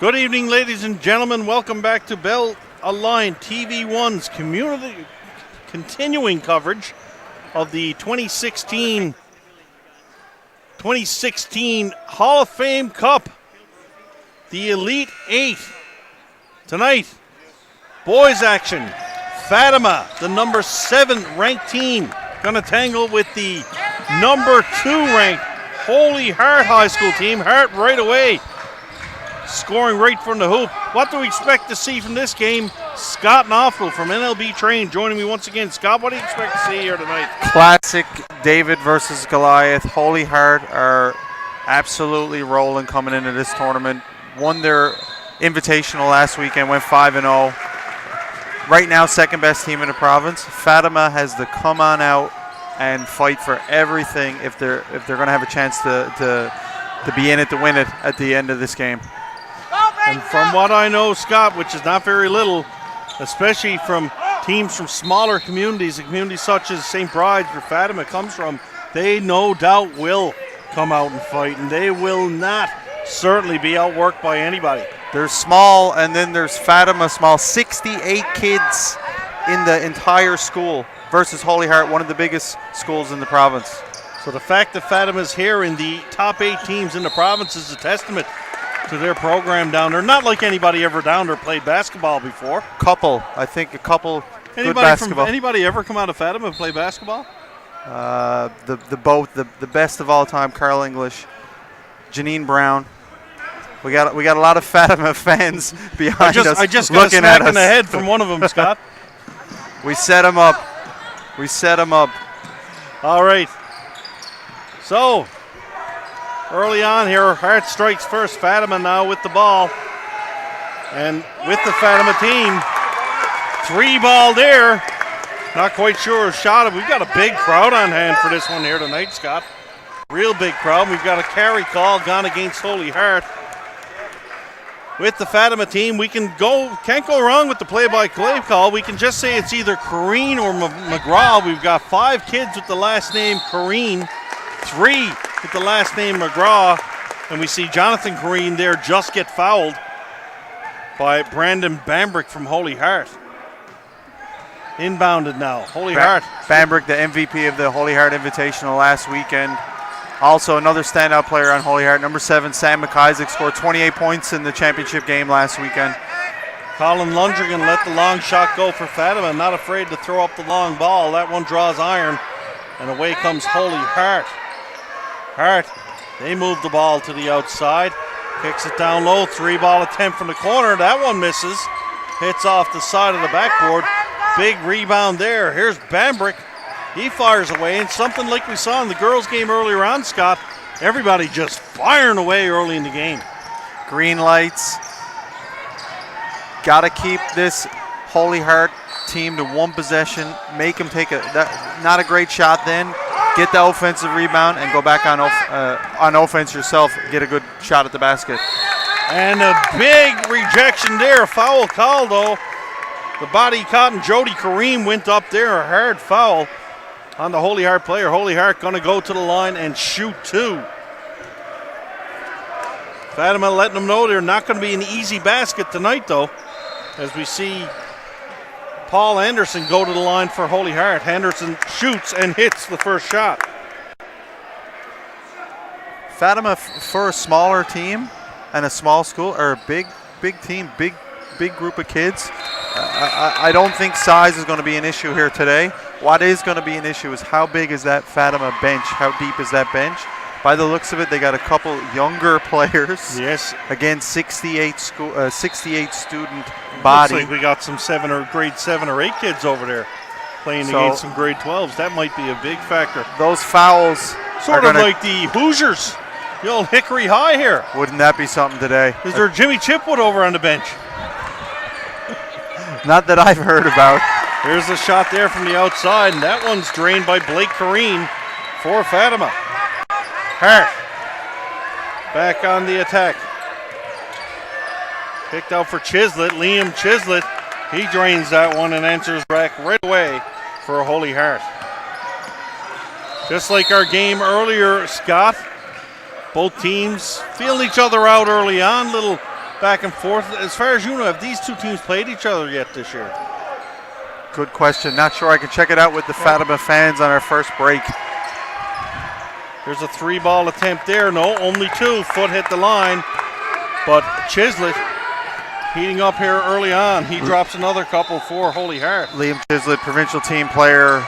Good evening, ladies and gentlemen. Welcome back to Bell Aligned TV1's continuing coverage of the 2016 Hall of Fame Cup, the Elite Eight. Tonight, boys action. Fatima, the number 7 ranked team, going to tangle with the number 2 ranked HolyHeart High School team. Hart right away, scoring right from the hoop. What do we expect to see from this game? Scott Knopfel from NLB Train joining me once again. Scott, what do you expect to see here tonight? Classic David versus Goliath. HolyHeart are absolutely rolling coming into this tournament. Won their invitational last weekend, went 5-0. Right now, second best team in the province. Fatima has to come on out and fight for everything if they're going to have a chance to be in it to win it at the end of this game. And from what I know, Scott, which is not very little, especially from teams from smaller communities, a community such as St. Bride's, where Fatima comes from, they no doubt will come out and fight, and they will not certainly be outworked by anybody. They're small, and then there's Fatima small. 68 kids in the entire school versus HolyHeart, one of the biggest schools in the province. So the fact that Fatima's here in the top 8 teams in the province is a testament to their program down there. Not like anybody ever down there played basketball before. I think a couple good basketball. Anybody ever come out of Fatima and play basketball? The best of all time, Carl English, Janine Brown. We got a lot of Fatima fans behind us. I just got a smack in the head from one of them, Scott. We set him up. All right. So, early on here, Hart strikes first. Fatima now with the ball. And with the Fatima team, 3 ball there. Not quite sure who shot it. We've got a big crowd on hand for this one here tonight, Scott. Real big crowd. We've got a carry call gone against HolyHeart. With the Fatima team, can't go wrong with the play-by-play call. We can just say it's either Corrine or McGraw. We've got 5 kids with the last name Corrine, 3 with the last name McGraw, and we see Jonathan Corrine there just get fouled by Brandon Bambrick from HolyHeart. Inbounded now, HolyHeart. Bambrick, the MVP of the HolyHeart Invitational last weekend. Also another standout player on HolyHeart, number 7, Sam McIsaac, scored 28 points in the championship game last weekend. Colin Lundgren let the long shot go for Fatima, not afraid to throw up the long ball. That one draws iron, and away comes HolyHeart. Hart, they move the ball to the outside, kicks it down low, 3-ball attempt from the corner. That one misses, hits off the side of the backboard. Big rebound there. Here's Bambrick. He fires away, and something like we saw in the girls' game earlier on, Scott, everybody just firing away early in the game. Green lights. Got to keep this HolyHeart team to 1 possession, make them take not a great shot then, get the offensive rebound, and go back on offense yourself, get a good shot at the basket. And a big rejection there, foul call though. The body caught, and Jody Kareem went up there, a hard foul on the HolyHeart player. HolyHeart going to go to the line and shoot 2. Fatima letting them know they're not going to be an easy basket tonight, though, as we see Paul Anderson go to the line for HolyHeart. Henderson shoots and hits the first shot. Fatima, for a smaller team and a small school, or a big team, big group of kids, I don't think size is going to be an issue here today. What is going to be an issue is how big is that Fatima bench? How deep is that bench? By the looks of it, they got a couple younger players. Yes. Again, 68 student body. Looks like we got some grade 7 or 8 kids over there playing against some grade 12s. That might be a big factor. Those fouls sort of like the Hoosiers, the old Hickory High here. Wouldn't that be something today? Is there Jimmy Chipwood over on the bench? Not that I've heard about. Here's a shot there from the outside, and that one's drained by Blake Corrine for Fatima. Hart back on the attack. Picked out for Chislett, Liam Chislett. He drains that one and answers back right away for HolyHeart. Just like our game earlier, Scott, both teams feeling each other out early on. Little back and forth. As far as you know, have these two teams played each other yet this year? Good question. Not sure. I can check it out with the Fatima fans on our first break. There's a 3-ball attempt there. No, only 2. Foot hit the line. But Chislett heating up here early on. He drops another couple for Holy Heart. Liam Chislett, provincial team player,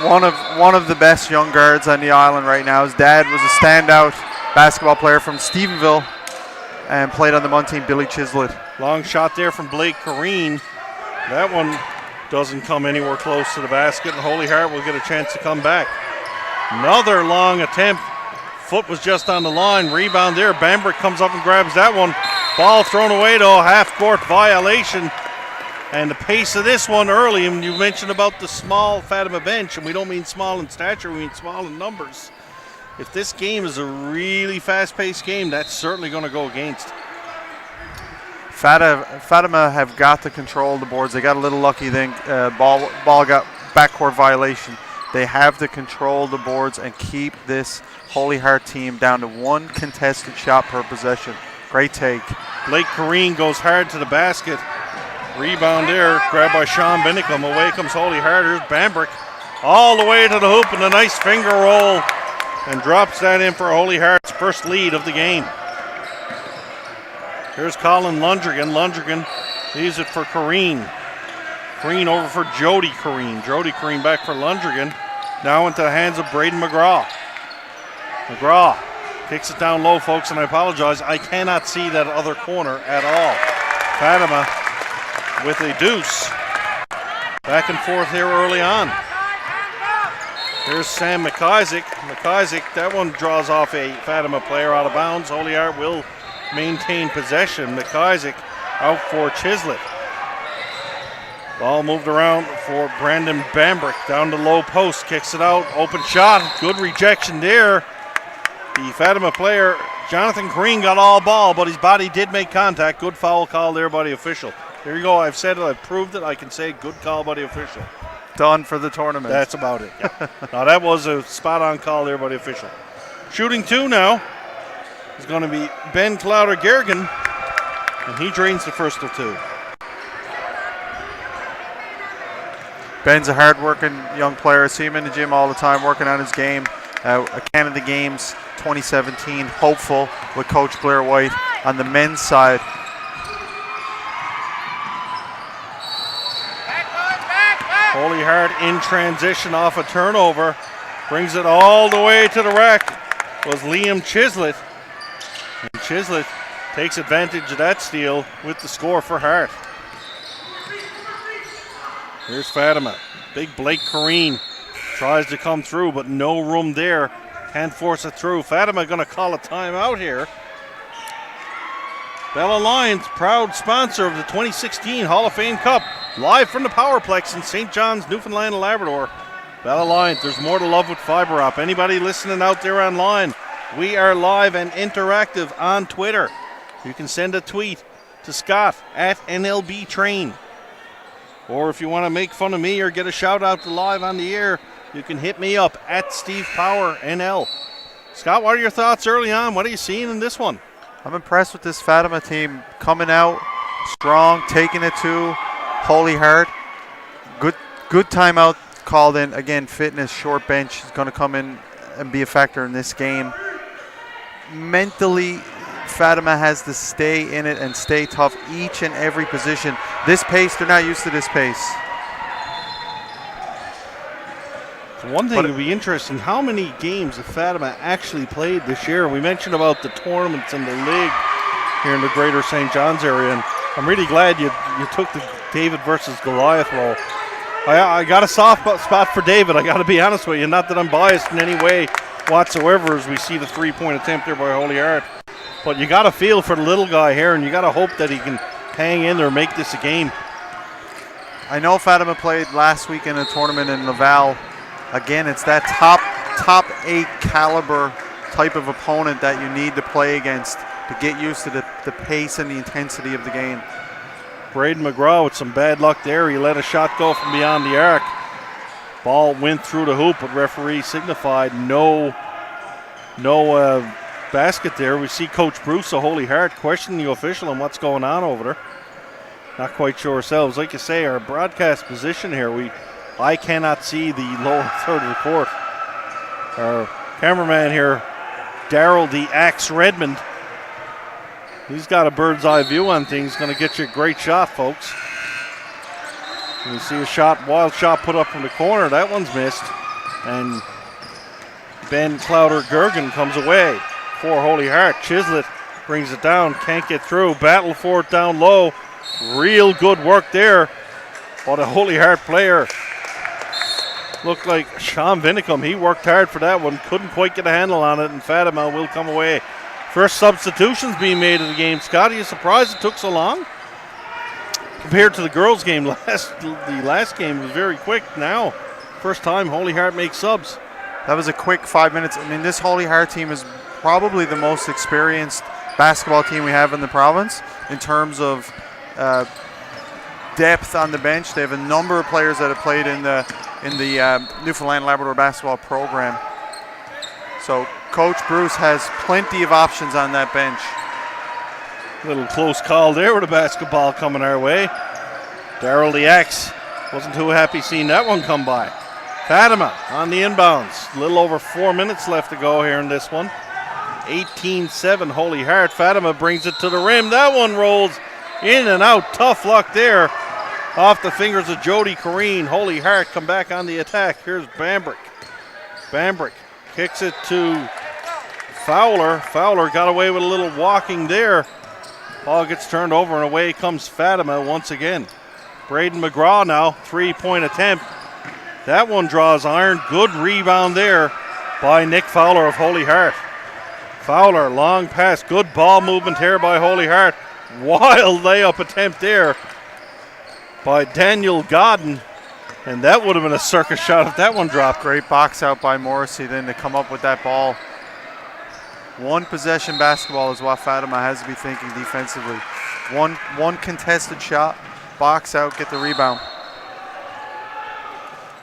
one of the best young guards on the island right now. His dad was a standout basketball player from Stephenville and played on the Mun team, Billy Chislett. Long shot there from Blake Corrine. That one doesn't come anywhere close to the basket, and Holy Heart will get a chance to come back. Another long attempt. Foot was just on the line. Rebound there. Bambrick comes up and grabs that one. Ball thrown away though. Half-court violation. And the pace of this one early, and you mentioned about the small Fatima bench, and we don't mean small in stature, we mean small in numbers. If this game is a really fast-paced game, that's certainly going to go against. Fatima have got to control the boards. They got a little lucky then. Ball got backcourt violation. They have to control the boards and keep this Holy Heart team down to 1 contested shot per possession. Great take. Blake Corrine goes hard to the basket. Rebound there, grabbed by Sean Binnicum. Away comes Holy Heart. Here's Bambrick all the way to the hoop and a nice finger roll, and drops that in for Holy Heart's first lead of the game. Here's Colin Lundrigan. Lundrigan leaves it for Corrine. Corrine over for Jody Corrine. Jody Corrine back for Lundrigan. Now into the hands of Braden McGraw. McGraw kicks it down low, folks, and I apologize. I cannot see that other corner at all. Fatima with a deuce. Back and forth here early on. Here's Sam McIsaac. McIsaac, that one draws off a Fatima player out of bounds. Holy Heart will maintain possession. McIsaac out for Chislett. Ball moved around for Brandon Bambrick. Down the low post, kicks it out. Open shot, good rejection there. The Fatima player, Jonathan Green, got all ball, but his body did make contact. Good foul call there by the official. There you go, I've said it, I've proved it. I can say good call by the official. Done for the tournament. That's about it, yeah. Now that was a spot-on call there by the official. Shooting 2 now is going to be Ben Clowder-Gergen, and he drains the first of 2. Ben's a hard-working young player. I see him in the gym all the time working on his game. Canada Games 2017 hopeful with Coach Blair White on the men's side. Holy Heart in transition off a turnover. Brings it all the way to the rack. Was Liam Chislett. And Chislett takes advantage of that steal with the score for Hart. Here's Fatima. Big Blake Corrine tries to come through, but no room there. Can't force it through. Fatima going to call a timeout here. Bella Lions, proud sponsor of the 2016 Hall of Fame Cup, live from the Powerplex in St. John's, Newfoundland and Labrador. Bella Lions, there's more to love with fiber op. Anybody listening out there online, we are live and interactive on Twitter. You can send a tweet to Scott at NLB Train. Or if you want to make fun of me or get a shout out to live on the air, you can hit me up at Steve Power NL. Scott, what are your thoughts early on? What are you seeing in this one? I'm impressed with this Fatima team coming out strong, taking it to Holy Heart. Good timeout called in. Again, fitness, short bench is going to come in and be a factor in this game. Mentally, Fatima has to stay in it and stay tough each and every position. This pace, they're not used to this pace. One thing that would be interesting, how many games have Fatima actually played this year? We mentioned about the tournaments in the league here in the greater St. John's area, and I'm really glad you took the David versus Goliath role. I got a soft spot for David, I got to be honest with you. Not that I'm biased in any way whatsoever as we see the three-point attempt there by Holy Heart. But you got to feel for the little guy here, and you got to hope that he can hang in there and make this a game. I know Fatima played last week in a tournament in Laval. Again, it's that top 8 caliber type of opponent that you need to play against to get used to the pace and the intensity of the game. Braden McGraw with some bad luck there. He let a shot go from beyond the arc. Ball went through the hoop, but referee signified no basket there. We see Coach Bruce of Holy Heart questioning the official on what's going on over there. Not quite sure ourselves. Like you say, our broadcast position here, I cannot see the lower third of the court. Our cameraman here, Daryl the Axe Redmond, he's got a bird's eye view on things. Going to get you a great shot, folks. You see a wild shot put up from the corner. That one's missed. And Ben Clowder-Gergen comes away for Holy Heart. Chislett brings it down, can't get through. Battle for it down low. Real good work there. But a Holy Heart player looked like Sean Vinicum. He worked hard for that one. Couldn't quite get a handle on it, and Fatima will come away. First substitutions being made in the game. Scott, are you surprised it took so long? Compared to the girls' game, the last game was very quick. Now, first time Holy Heart makes subs. That was a quick 5 minutes. I mean, this Holy Heart team is probably the most experienced basketball team we have in the province in terms of depth on the bench. They have a number of players that have played in the Newfoundland Labrador basketball program. So Coach Bruce has plenty of options on that bench. Little close call there with a basketball coming our way. Daryl the Axe wasn't too happy seeing that one come by. Fatima on the inbounds. A little over 4 minutes left to go here in this one. 18-7 Holy Heart. Fatima brings it to the rim. That one rolls in and out. Tough luck there. Off the fingers of Jody Corrine. Holy Heart come back on the attack. Here's Bambrick. Bambrick kicks it to Fowler. Fowler got away with a little walking there. Ball gets turned over and away comes Fatima once again. Braden McGraw now, 3-point attempt. That one draws iron. Good rebound there by Nick Fowler of Holy Heart. Fowler, long pass. Good ball movement here by Holy Heart. Wild layup attempt there by Daniel Godden. And that would have been a circus shot if that one dropped. Great box out by Morrissey then to come up with that ball. One possession basketball is what Fatima has to be thinking defensively. One contested shot, box out, get the rebound.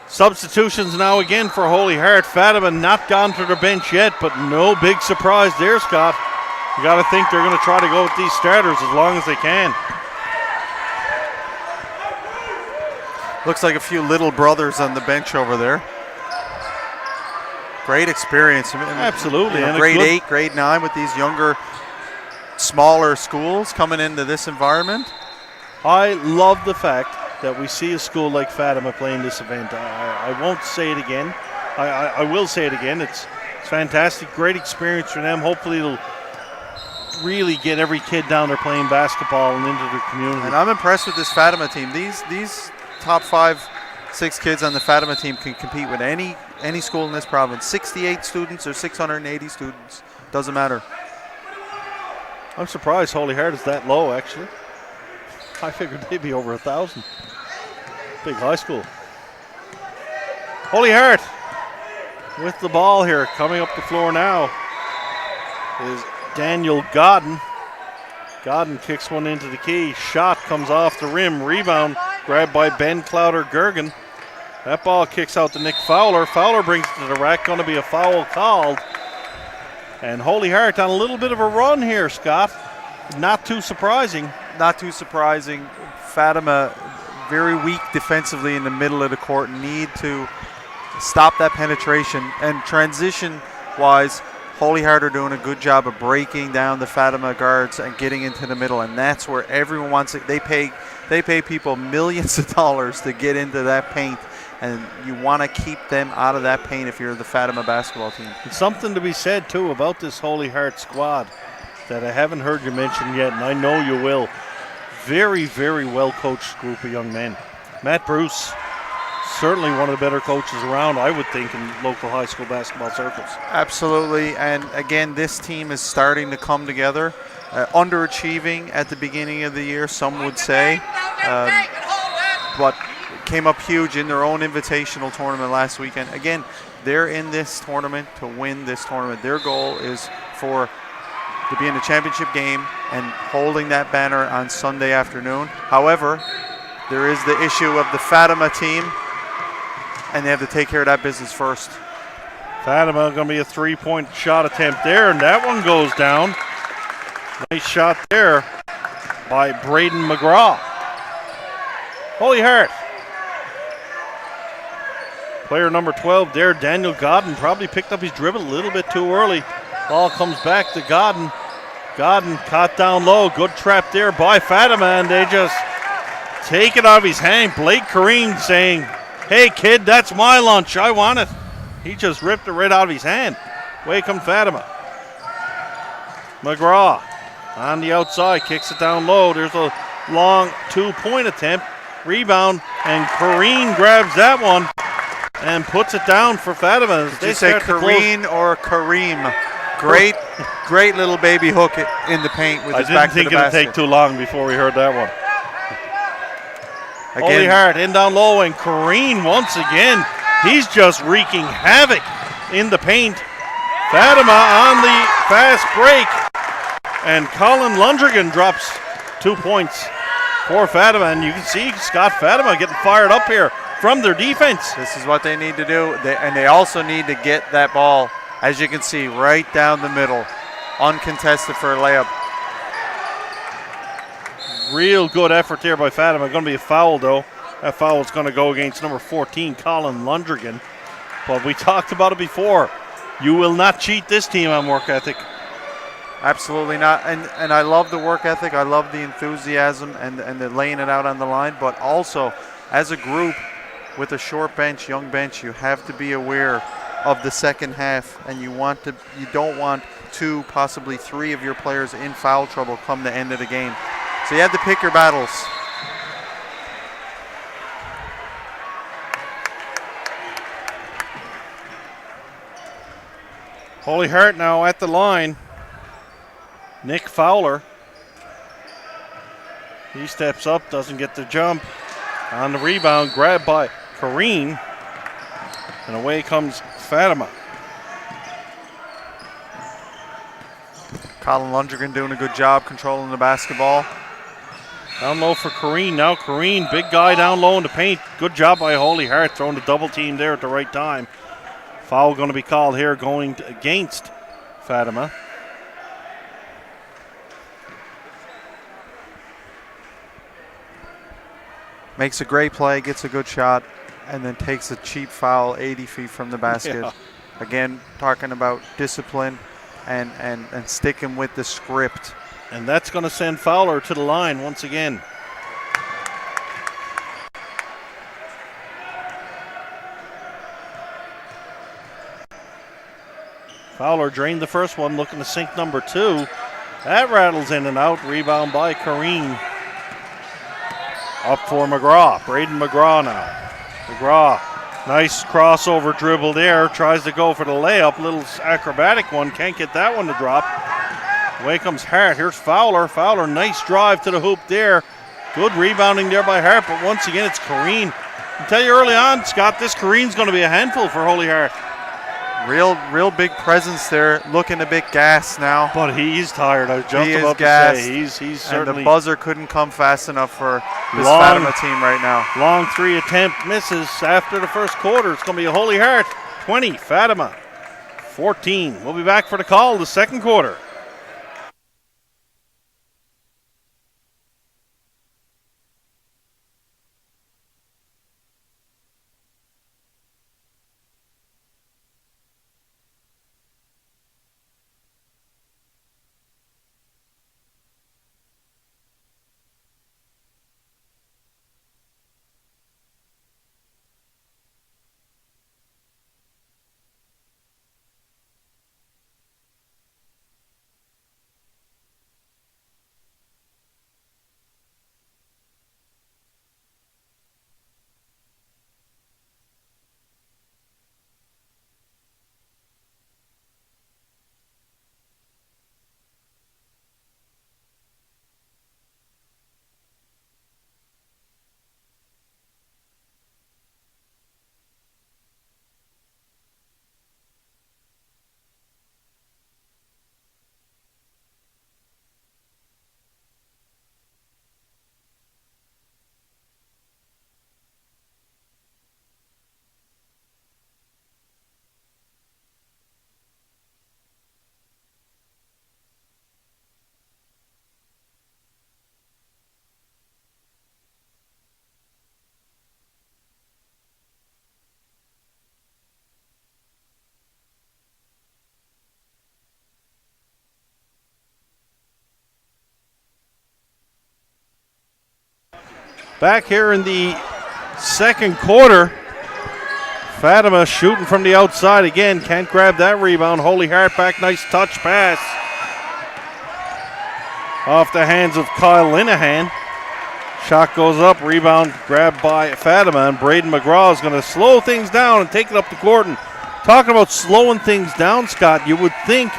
Substitutions now again for Holy Heart. Fatima not gone to their bench yet, but no big surprise there, Scott. You got to think they're going to try to go with these starters as long as they can. Looks like a few little brothers on the bench over there. Great experience. Absolutely. You know, grade 8, grade 9 with these younger, smaller schools coming into this environment. I love the fact that we see a school like Fatima playing this event. I won't say it again. I will say it again. It's fantastic. Great experience for them. Hopefully it'll really get every kid down there playing basketball and into their community. And I'm impressed with this Fatima team. These top 5-6 kids on the Fatima team can compete with any school in this province. 68 students or 680 students. Doesn't matter. I'm surprised Holy Heart is that low, actually. I figured they'd be over 1,000. Big high school. Holy Heart with the ball here. Coming up the floor now is Daniel Godden. Godden kicks one into the key. Shot comes off the rim. Rebound grabbed by Ben Clowder-Gergen. That ball kicks out to Nick Fowler. Fowler brings it to the rack. Going to be a foul called. And Holy Heart on a little bit of a run here, Scott. Not too surprising. Not too surprising. Fatima very weak defensively in the middle of the court. Need to stop that penetration. And transition-wise, Holy Heart are doing a good job of breaking down the Fatima guards and getting into the middle. And that's where everyone wants it. They pay people millions of dollars to get into that paint. And you want to keep them out of that paint if you're the Fatima basketball team. It's something to be said, too, about this Holy Heart squad that I haven't heard you mention yet, and I know you will. Very, very well-coached group of young men. Matt Bruce, certainly one of the better coaches around, I would think, in local high school basketball circles. Absolutely, and again, this team is starting to come together. Underachieving at the beginning of the year, some would say, but came up huge in their own invitational tournament last weekend. Again, they're in this tournament to win this tournament. Their goal is to be in the championship game and holding that banner on Sunday afternoon. However, there is the issue of the Fatima team, and they have to take care of that business first. Fatima going to be a 3-point shot attempt there, and that one goes down. Nice shot there by Braden McGraw. Holy Heart. Player number 12 there, Daniel Godden, probably picked up his dribble a little bit too early. Ball comes back to Godden. Godden caught down low. Good trap there by Fatima, and they just take it out of his hand. Blake Kareem saying, "Hey kid, that's my lunch. I want it." He just ripped it right out of his hand. Away comes Fatima. McGraw on the outside, kicks it down low. There's a long 2-point attempt. Rebound, and Kareem grabs that one and puts it down for Fatima. Did you say Kareem or Kareem? Great little baby hook in the paint with his back to the basket. I didn't think it would take too long before we heard that one. Again, Holy Heart in down low, and Kareem once again. He's just wreaking havoc in the paint. Fatima on the fast break, and Colin Lundrigan drops 2 points for Fatima, and you can see Scott Fatima getting fired up here from their defense. This is what they need to do, and they also need to get that ball, as you can see, right down the middle, uncontested for a layup. Real good effort there by Fatima. Going to be a foul, though. That foul is going to go against number 14, Colin Lundrigan. But we talked about it before. You will not cheat this team on work ethic. Absolutely not. And I love the work ethic. I love the enthusiasm and the laying it out on the line. But also, as a group with a short bench, young bench, you have to be aware of the second half. And you don't want 2, possibly 3 of your players in foul trouble come the end of the game. So you have to pick your battles. Holy Heart now at the line. Nick Fowler. He steps up, doesn't get the jump. On the rebound, grabbed by Kareem. And away comes Fatima. Colin Lundrigan doing a good job controlling the basketball. Down low for Kareem. Now Kareem, big guy down low in the paint. Good job by Holy Heart throwing the double team there at the right time. Foul going to be called here going against Fatima. Makes a great play, gets a good shot, and then takes a cheap foul 80 feet from the basket. Yeah. Again, talking about discipline and sticking with the script. And that's going to send Fowler to the line once again. Fowler drained the first one, looking to sink number 2. That rattles in and out. Rebound by Kareem. Up for McGraw. Braden McGraw now. McGraw, nice crossover dribble there. Tries to go for the layup. Little acrobatic one. Can't get that one to drop. Away comes Hart. Here's Fowler. Fowler, nice drive to the hoop there. Good rebounding there by Hart, but once again it's Kareem. I tell you early on, Scott, this Kareem's going to be a handful for Holy Heart. Real big presence there, looking a bit gassed now. But he's tired. I was just about to say he's certainly. And the buzzer couldn't come fast enough for this Fatima team right now. Long 3 attempt misses after the first quarter. It's going to be a Holy Heart 20, Fatima 14. We'll be back for the call the second quarter. Back here in the second quarter. Fatima shooting from the outside again. Can't grab that rebound. Holy Heart back. Nice touch pass. Off the hands of Kyle Linehan. Shot goes up. Rebound grabbed by Fatima. And Braden McGraw is going to slow things down and take it up the court. And talking about slowing things down, Scott, you would think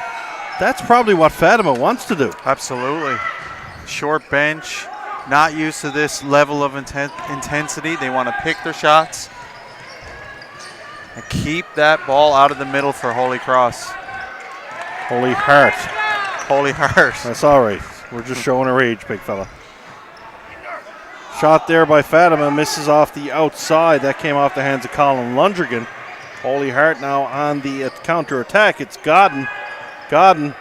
that's probably what Fatima wants to do. Absolutely. Short bench. Not used to this level of intensity. They want to pick their shots and keep that ball out of the middle for Holy Cross. Holy Heart. Holy Heart. That's all right. We're just showing our age, big fella. Shot there by Fatima. Misses off the outside. That came off the hands of Colin Lundrigan. Holy Heart now on the counter-attack. It's Godden. Godden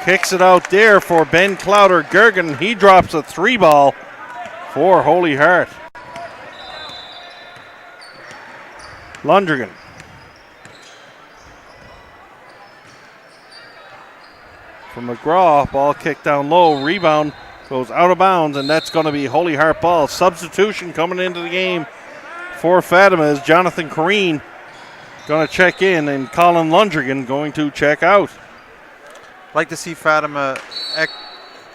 kicks it out there for Ben Clowder-Gergen. He drops a 3-ball for Holy Heart. Lundrigan. For McGraw, ball kicked down low. Rebound goes out of bounds, and that's going to be Holy Heart ball. Substitution coming into the game for Fatima is Jonathan Corrine going to check in, and Colin Lundrigan going to check out. Like to see Fatima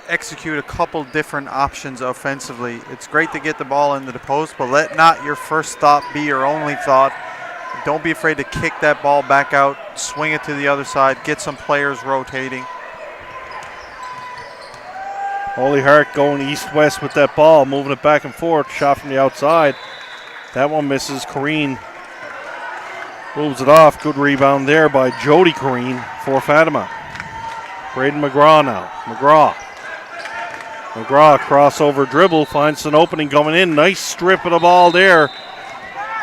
execute a couple different options offensively. It's great to get the ball into the post, but let not your first thought be your only thought. Don't be afraid to kick that ball back out, swing it to the other side, get some players rotating. Holy Heart going east-west with that ball, moving it back and forth. Shot from the outside. That one misses. Corrine moves it off. Good rebound there by Jody Corrine for Fatima. Braden McGraw now. McGraw crossover dribble, finds an opening coming in. Nice strip of the ball there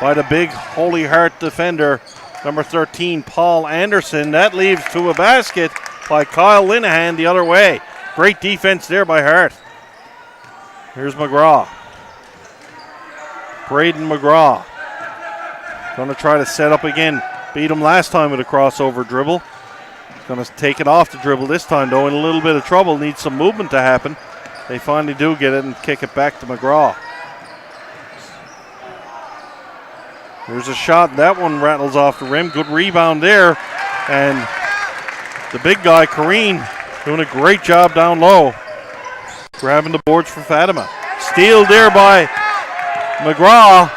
by the big Holy Heart defender, number 13, Paul Anderson. That leads to a basket by Kyle Linehan the other way. Great defense there by Hart. Here's McGraw. Braden McGraw. Going to try to set up again. Beat him last time with a crossover dribble. Going to take it off the dribble this time, though, in a little bit of trouble. Needs some movement to happen. They finally do get it and kick it back to McGraw. There's a shot. That one rattles off the rim. Good rebound there. And the big guy, Corrine, doing a great job down low. Grabbing the boards for Fatima. Steal there by McGraw.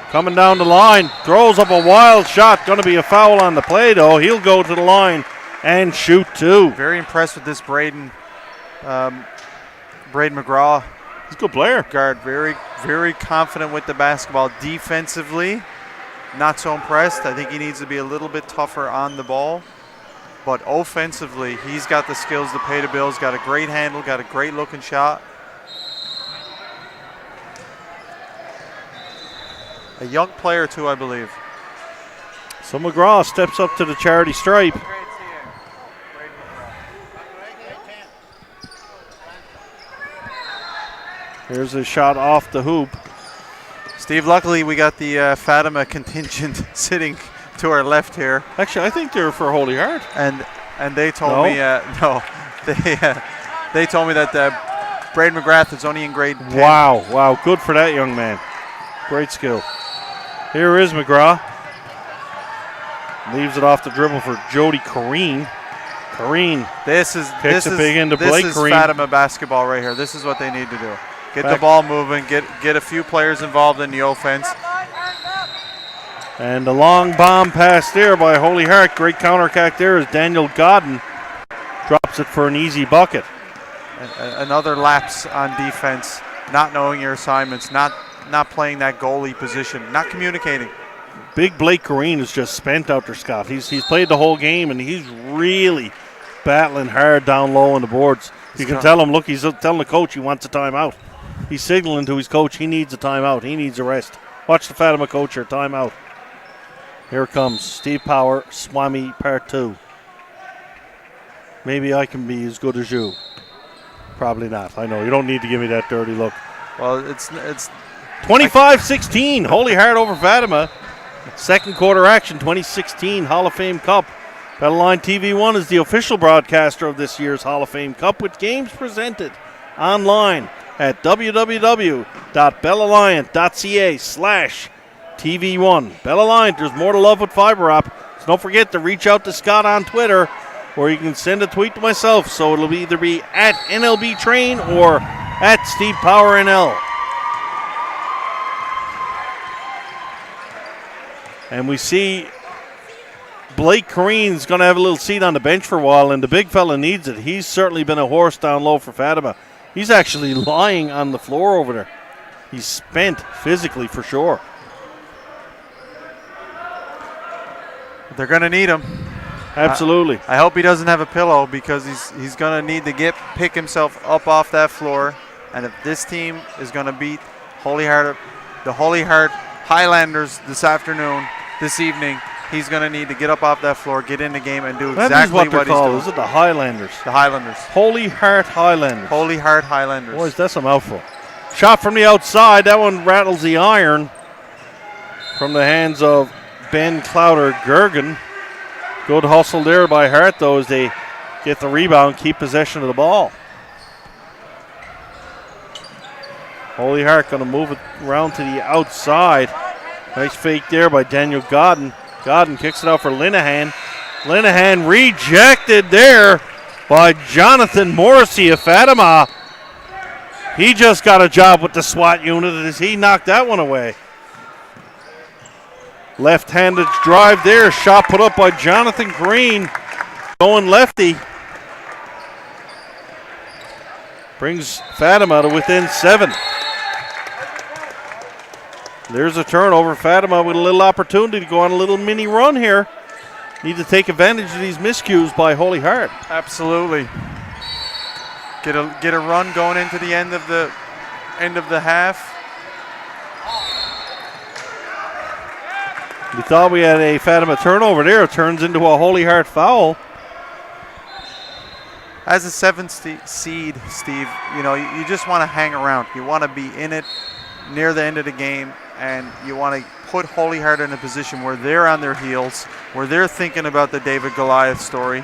Coming down the line. Throws up a wild shot. Going to be a foul on the play, though. He'll go to the line and shoot two. Very impressed with this Braden McGraw. He's a good player. Guard, very, very confident with the basketball. Defensively, not so impressed. I think he needs to be a little bit tougher on the ball. But offensively, he's got the skills to pay the bills. Got a great handle, got a great looking shot. A young player too, I believe. So McGraw steps up to the charity stripe. Here's a shot off the hoop. Steve, luckily we got the Fatima contingent sitting to our left here. Actually, I think they're for Holy Heart. And they told me, they told me that Braden McGrath is only in grade 10. Wow, good for that young man. Great skill. Here is McGraw. Leaves it off the dribble for Jody Corrine. Corrine this is big into Blake Corrine. Fatima basketball right here. This is what they need to do. Get the ball moving, get a few players involved in the offense. And a long bomb pass there by Holy Heart. Great counterattack there as Daniel Godden drops it for an easy bucket. Another lapse on defense, not knowing your assignments, not playing that goalie position, not communicating. Big Blake Corrine is just spent out there, Scott. He's played the whole game, and he's really battling hard down low on the boards. You can tell him, look, he's telling the coach he wants a timeout. He's signaling to his coach he needs a timeout. He needs a rest. Watch the Fatima coach here, timeout. Here it comes. Steve Power, Swami Part 2. Maybe I can be as good as you. Probably not. I know. You don't need to give me that dirty look. Well, it's 25-16. Holy Heart over Fatima. Second quarter action, 2016 Hall of Fame Cup. Battleline TV1 is the official broadcaster of this year's Hall of Fame Cup, with games presented online at www.bellalliant.ca/TV1. Bell Alliant, there's more to love with fiber op. So don't forget to reach out to Scott on Twitter, or you can send a tweet to myself. So it'll either be at NLB Train or at Steve Power NL. And we see Blake Correen's going to have a little seat on the bench for a while, and the big fella needs it. He's certainly been a horse down low for Fatima. He's actually lying on the floor over there. He's spent physically for sure. They're going to need him. Absolutely. I hope he doesn't have a pillow, because he's going to need to pick himself up off that floor. And if this team is going to beat the HolyHeart Highlanders this evening, he's going to need to get up off that floor, get in the game, and do exactly what he's doing. Is it the Highlanders? The Highlanders. HolyHeart Highlanders. HolyHeart Highlanders. Boys, that's a mouthful. Shot from the outside. That one rattles the iron from the hands of Ben Clowder-Gergen. Good hustle there by Hart, though, as they get the rebound, keep possession of the ball. HolyHeart going to move it around to the outside. Nice fake there by Daniel Godden. Godden kicks it out for Linehan. Linehan rejected there by Jonathan Morrissey of Fatima. He just got a job with the SWAT unit as he knocked that one away. Left-handed drive there. Shot put up by Jonathan Green. Going lefty. Brings Fatima to within 7. There's a turnover. Fatima with a little opportunity to go on a little mini run here. Need to take advantage of these miscues by HolyHeart. Absolutely. Get a run going into the end of the half. We thought we had a Fatima turnover there. It turns into a HolyHeart foul. As a 7th seed, Steve, you just want to hang around. You want to be in it near the end of the game, and you want to put HolyHeart in a position where they're on their heels, where they're thinking about the David Goliath story,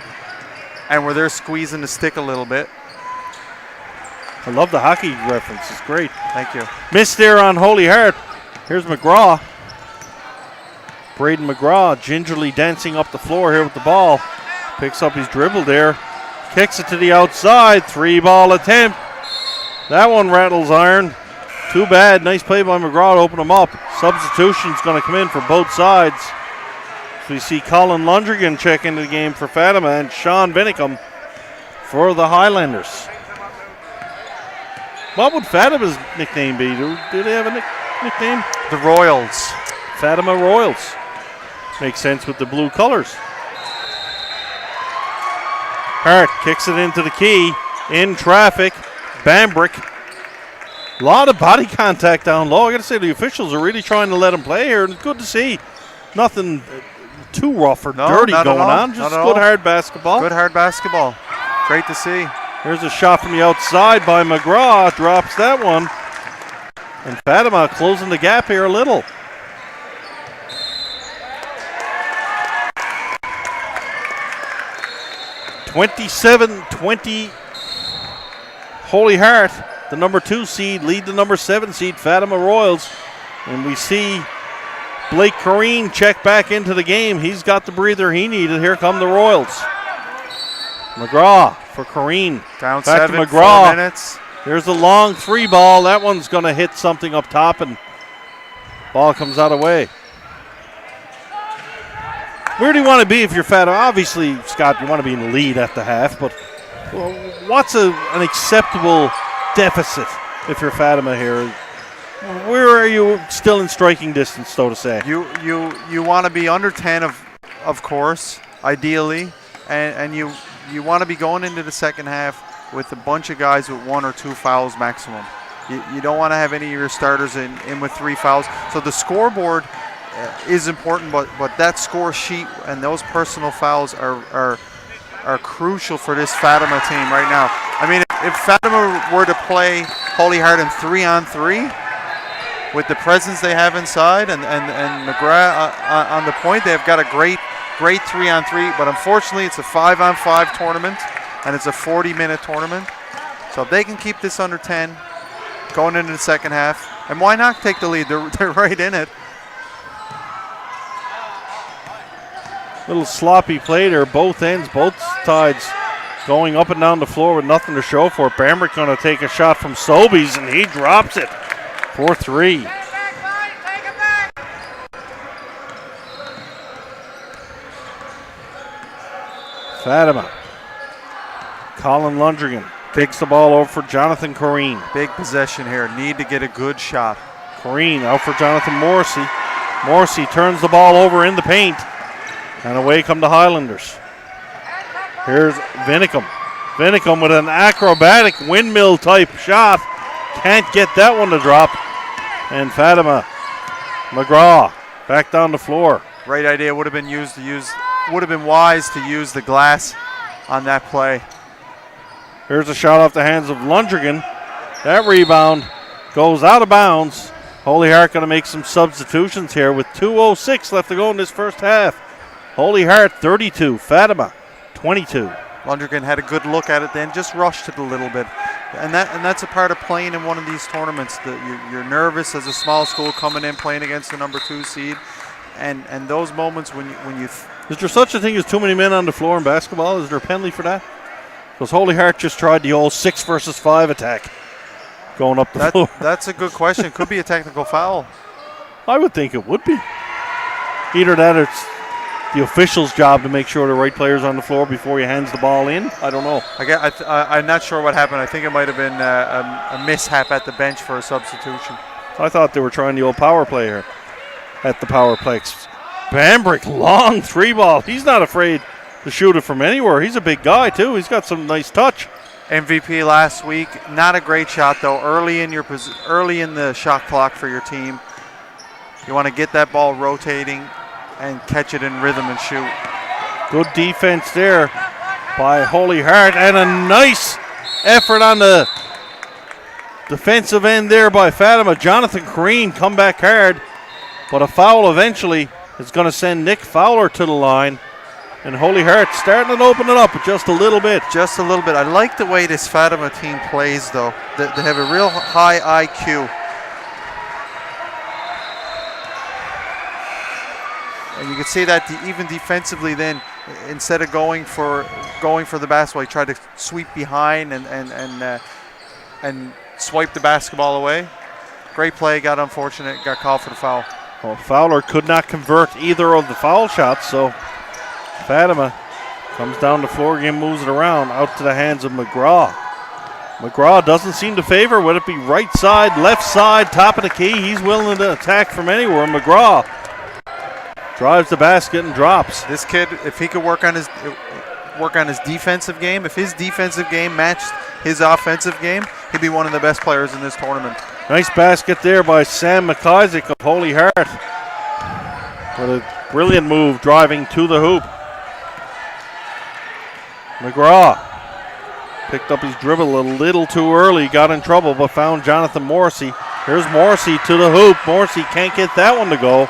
and where they're squeezing the stick a little bit. I love the hockey reference. It's great. Thank you. Missed there on HolyHeart. Here's McGraw. Braden McGraw gingerly dancing up the floor here with the ball. Picks up his dribble there. Kicks it to the outside. 3-ball attempt. That one rattles iron. Too bad. Nice play by McGraw to open them up. Substitution's going to come in for both sides. So we see Colin Lundrigan check into the game for Fatima and Sean Vinicum for the Highlanders. What would Fatima's nickname be? Do they have a nickname? The Royals. Fatima Royals. Makes sense with the blue colors. Hart kicks it into the key. In traffic. Bambrick. A lot of body contact down low. I got to say, the officials are really trying to let him play here. And it's good to see. Nothing too rough or dirty going on. Just good hard basketball. Good hard basketball. Great to see. Here's a shot from the outside by McGraw. Drops that one. And Fatima closing the gap here a little. (27-20) HolyHeart, the number 2 seed, lead the number 7 seed Fatima Royals. And we see Blake Correen check back into the game. He's got the breather he needed. Here come the Royals. McGraw for Correen. Down back 7, to McGraw. 4 minutes. There's a long 3-ball. That one's going to hit something up top, and ball comes out of the way. Where do you want to be if you're Fatima? Obviously, Scott, you want to be in the lead at the half, but what's an acceptable deficit if you're Fatima here? Where are you still in striking distance, so to say? You want to be under 10, of course, ideally, and you want to be going into the second half with a bunch of guys with 1 or 2 fouls maximum. You don't want to have any of your starters in with 3 fouls. So the scoreboard is important, but that score sheet and those personal fouls are crucial for this Fatima team right now. I mean, if Fatima were to play HolyHeart in 3-on-3 with the presence they have inside and McGrath on the point, they've got a great 3-on-3, but unfortunately it's a 5-on-5 tournament and it's a 40-minute tournament. So if they can keep this under 10, going into the second half. And why not take the lead? They're right in it. Little sloppy play there, both ends, both sides going up and down the floor with nothing to show for it. Bambrick going to take a shot from Sobies, and he drops it. 4-3. Fatima. Colin Lundrigan takes the ball over for Jonathan Corrine. Big possession here. Need to get a good shot. Corrine out for Jonathan Morrissey. Morrissey turns the ball over in the paint. And away come the Highlanders. Here's Vinicum. Vinicum with an acrobatic windmill type shot. Can't get that one to drop. And Fatima McGraw back down the floor. Right idea. Would have been wise to use the glass on that play. Here's a shot off the hands of Lundrigan. That rebound goes out of bounds. Holy Heart going to make some substitutions here with 2:06 left to go in this first half. Holy Heart 32, Fatima 22. Lundrigan had a good look at it then, just rushed it a little bit. And that's a part of playing in one of these tournaments. You're nervous as a small school coming in playing against the number 2 seed. And those moments when you is there such a thing as too many men on the floor in basketball? Is there a penalty for that? Because Holy Heart just tried the old 6 versus 5 attack going up the floor. That's a good question. Could be a technical foul. I would think it would be. Either that or it's the official's job to make sure the right player's on the floor before he hands the ball in. I don't know. I'm not sure what happened. I think it might have been a mishap at the bench for a substitution. I thought they were trying the old power play here at the Powerplex. Bambrick, long 3 ball. He's not afraid to shoot it from anywhere. He's a big guy, too. He's got some nice touch. MVP last week. Not a great shot, though. Early in the shot clock for your team. You want to get that ball rotating and catch it in rhythm and shoot. Good defense there by Holy Heart, and a nice effort on the defensive end there by Fatima. Jonathan Corrine come back hard, but a foul eventually is going to send Nick Fowler to the line. And Holy Heart starting to open it up just a little bit. Just a little bit. I like the way this Fatima team plays, though. They have a real high IQ. And you can see that even defensively then, instead of going for the basketball, he tried to sweep behind and swipe the basketball away. Great play, got unfortunate, got called for the foul. Well, Fowler could not convert either of the foul shots, so Fatima comes down the floor again, moves it around, out to the hands of McGraw. McGraw doesn't seem to favor, whether it be right side, left side, top of the key. He's willing to attack from anywhere. McGraw drives the basket and drops. This kid, if he could work on his defensive game, if his defensive game matched his offensive game, he'd be one of the best players in this tournament. Nice basket there by Sam McIsaac of Holy Heart. What a brilliant move driving to the hoop. McGraw picked up his dribble a little too early, got in trouble, but found Jonathan Morrissey. Here's Morrissey to the hoop. Morrissey can't get that one to go.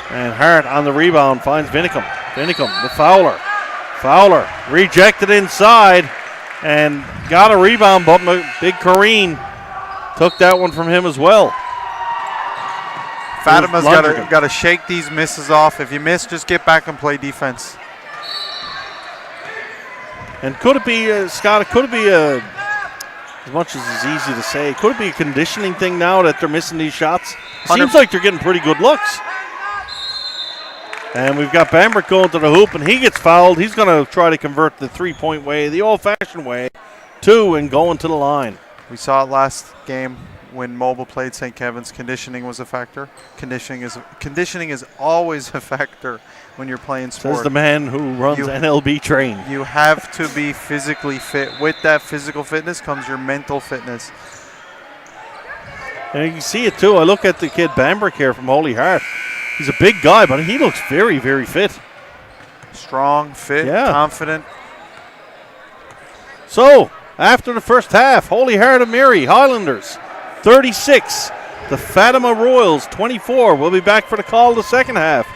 And Hart on the rebound finds Vinicum. Vinicum, the Fowler. Fowler rejected inside and got a rebound, but Big Corrine took that one from him as well. Fatima's got to shake these misses off. If you miss, just get back and play defense. And could it be, Scott, could it be as much as it's easy to say, could it be a conditioning thing now that they're missing these shots? Seems like they're getting pretty good looks. And we've got Bambrick going to the hoop, and he gets fouled. He's going to try to convert the three-point way, the old-fashioned way, and going to the line. We saw it last game when Mobile played St. Kevin's. Conditioning was a factor. Conditioning is always a factor when you're playing sport. Says the man who runs NLB Train. You have to be physically fit. With that physical fitness comes your mental fitness. And you can see it, too. I look at the kid Bambrick here from Holy Heart. He's a big guy, but he looks very, very fit. Strong, fit, confident. So, after the first half, Holy Heart of Mary, Highlanders, 36. The Fatima Royals, 24. We'll be back for the call of the second half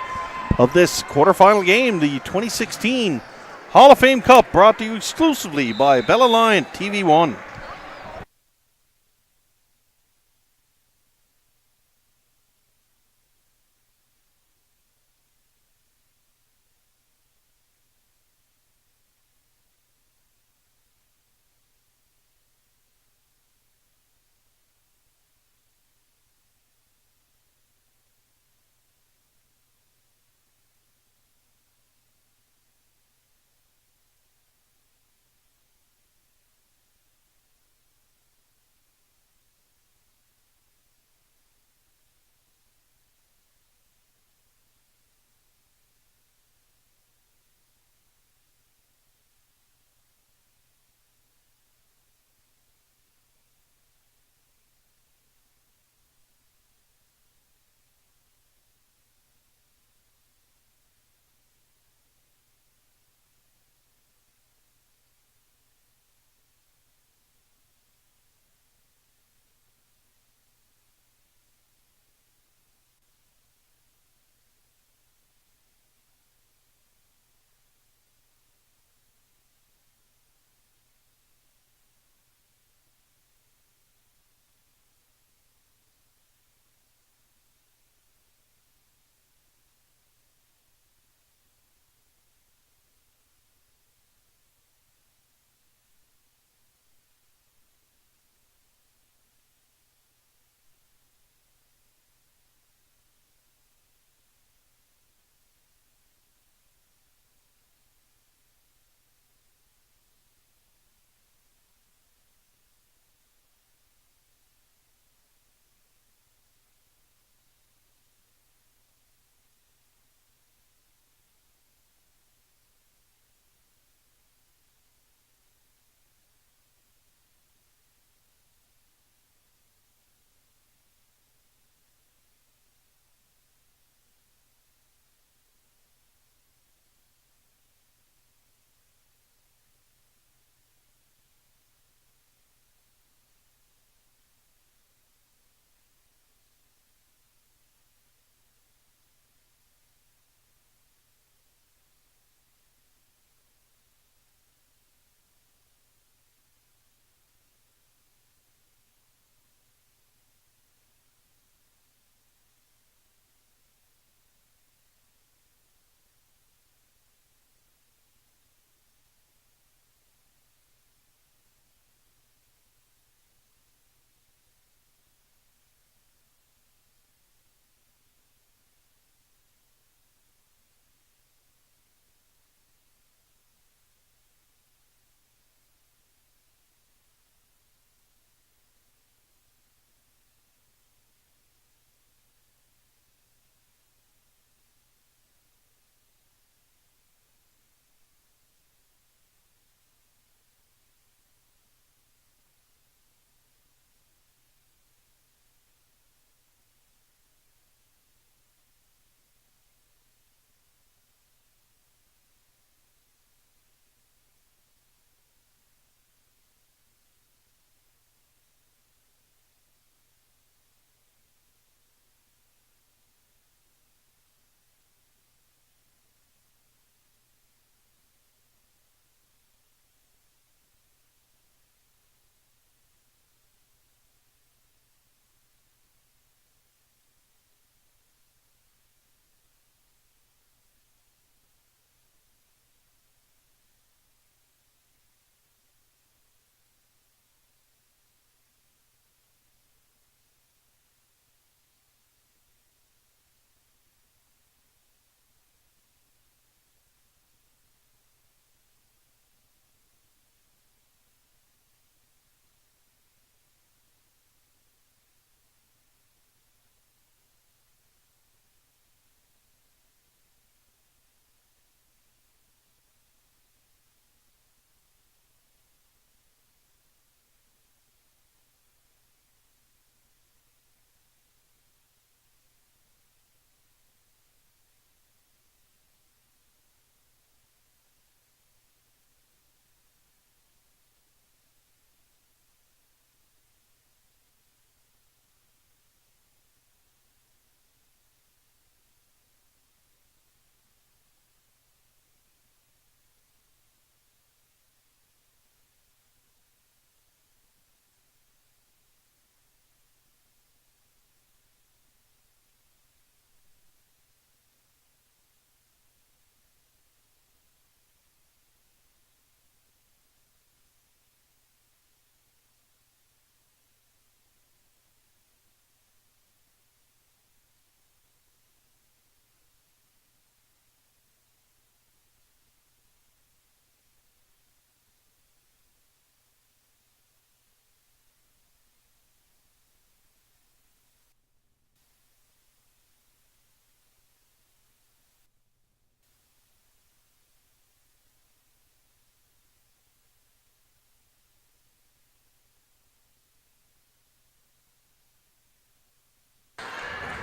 of this quarterfinal game, the 2016 Hall of Fame Cup, brought to you exclusively by Bella Lion TV1.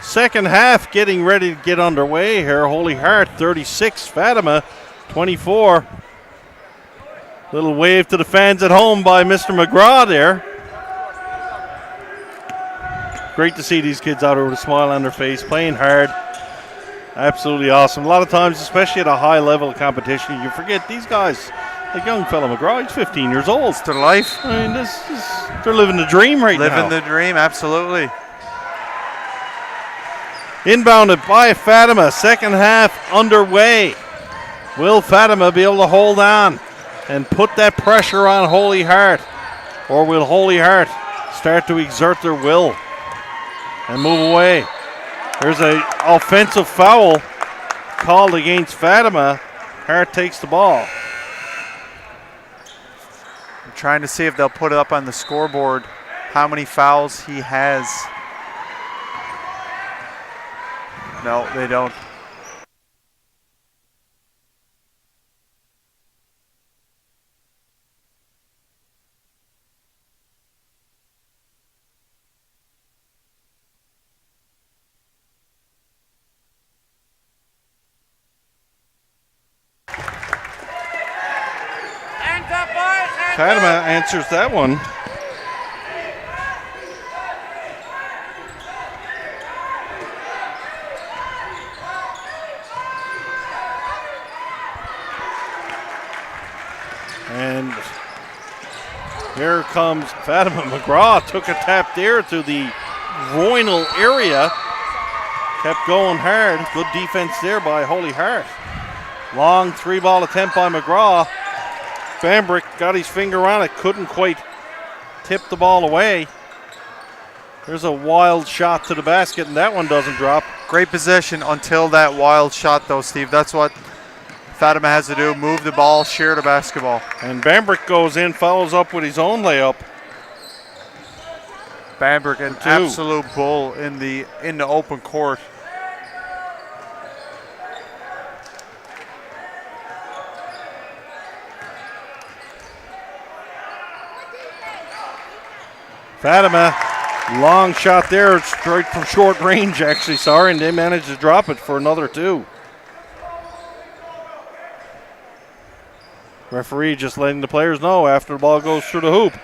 Second half getting ready to get underway here. Holy Heart 36, Fatima 24. Little wave to the fans at home by Mr. McGraw there. Great to see these kids out with a smile on their face, playing hard. Absolutely awesome. A lot of times, especially at a high level of competition, you forget these guys, like young fella McGraw, he's 15 years old. It's their life. I mean, they're living the dream right now. Living the dream, absolutely. Inbounded by Fatima, second half underway. Will Fatima be able to hold on and put that pressure on Holy Heart? Or will Holy Heart start to exert their will and move away? There's an offensive foul called against Fatima. Hart takes the ball. I'm trying to see if they'll put it up on the scoreboard how many fouls he has. No, they don't. Fatima answers that one. And here comes Fatima McGraw. Took a tap there to the groinal area. Kept going hard. Good defense there by Holy Heart. Long three-ball attempt by McGraw. Bambrick got his finger on it, couldn't quite tip the ball away. There's a wild shot to the basket, and that one doesn't drop. Great possession until that wild shot, though, Steve. That's what Fatima has to do, move the ball, share the basketball. And Bambrick goes in, follows up with his own layup. Bambrick, an absolute bull in the open court. Fatima, long shot there, straight from short range, actually, and they managed to drop it for another two. Referee just letting the players know after the ball goes through the hoop,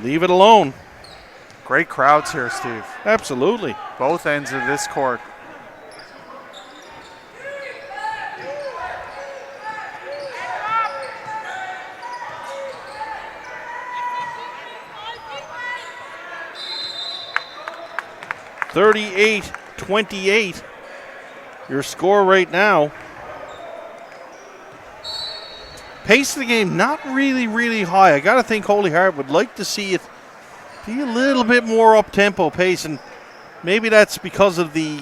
leave it alone. Great crowds here, Steve. Absolutely. Both ends of this court. (38-28) your score right now. Pace of the game not really high. I gotta think Holy Heart would like to see it be a little bit more up-tempo pace, and maybe that's because of the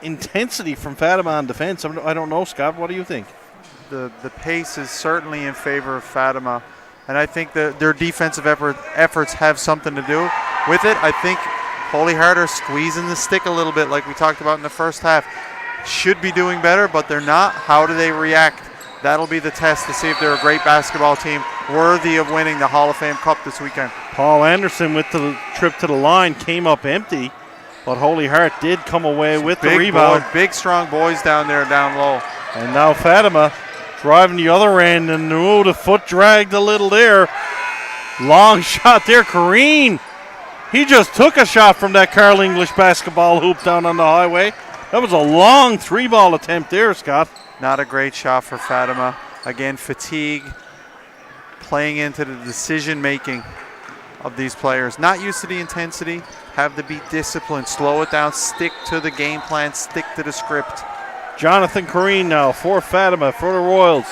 intensity from Fatima on defense. I don't know, Scott, what do you think? The pace is certainly in favor of Fatima, and I think that their defensive efforts have something to do with it. I think Holy Heart are squeezing the stick a little bit like we talked about in the first half. Should be doing better, but they're not. How do they react? That'll be the test to see if they're a great basketball team worthy of winning the Hall of Fame Cup this weekend. Paul Anderson with the trip to the line came up empty, but Holy Heart did come away with the rebound. Big, strong boys down there, down low. And now Fatima driving the other end, and the foot dragged a little there. Long shot there, Kareen. He just took a shot from that Carl English basketball hoop down on the highway. That was a long three-ball attempt there, Scott. Not a great shot for Fatima. Again, fatigue playing into the decision-making of these players. Not used to the intensity, have to be disciplined, slow it down, stick to the game plan, stick to the script. Jonathan Kareen now for Fatima, for the Royals.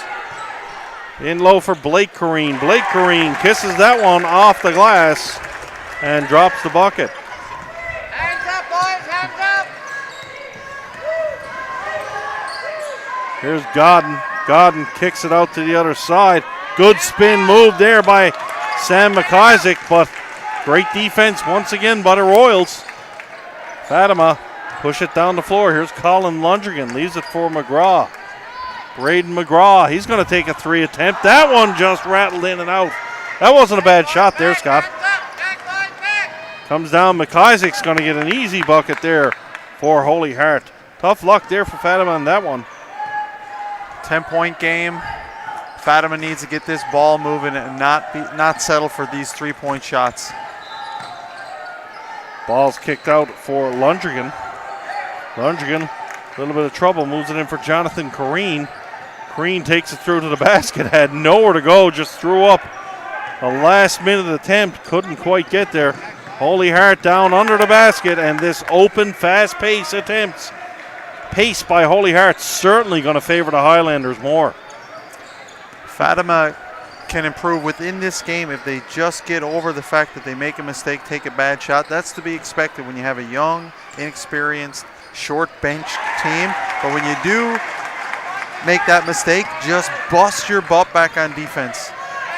In low for Blake Kareen. Blake Kareen kisses that one off the glass and drops the bucket. Hands up, boys, hands up! Here's Godden. Godden kicks it out to the other side. Good spin move there by Sam McIsaac, but great defense once again by the Royals. Fatima push it down the floor. Here's Colin Lundrigan. Leaves it for McGraw. Braden McGraw. He's going to take a three attempt. That one just rattled in and out. That wasn't a bad shot there, Scott. Comes down. McIsaac's going to get an easy bucket there for Holy Heart. Tough luck there for Fatima on that one. 10-point game. Fatima needs to get this ball moving and not settle for these 3-point shots. Ball's kicked out for Lundrigan. Lundrigan, a little bit of trouble, moves it in for Jonathan Kareen. Kareen takes it through to the basket, had nowhere to go, just threw up a last-minute attempt, couldn't quite get there. Holy Heart down under the basket, and this open, fast-paced attempts. Pace by Holy Heart certainly going to favor the Highlanders more. Fatima can improve within this game if they just get over the fact that they make a mistake, take a bad shot. That's to be expected when you have a young, inexperienced, short bench team. But when you do make that mistake, just bust your butt back on defense.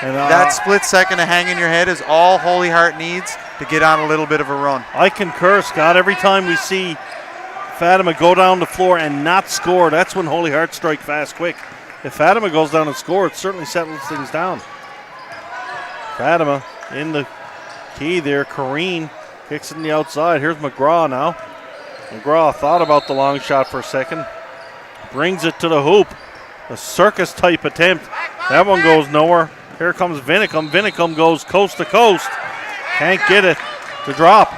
And that split second to hang in your head is all Holy Heart needs to get on a little bit of a run. I concur, Scott. Every time we see Fatima go down the floor and not score, that's when Holy Heart strike fast quick. If Fatima goes down and scores, it certainly settles things down. Fatima in the key there. Kareen kicks it in the outside. Here's McGraw now. McGraw thought about the long shot for a second. Brings it to the hoop. A circus type attempt. That one goes nowhere. Here comes Vinicum. Vinicum goes coast to coast. Can't get it to drop.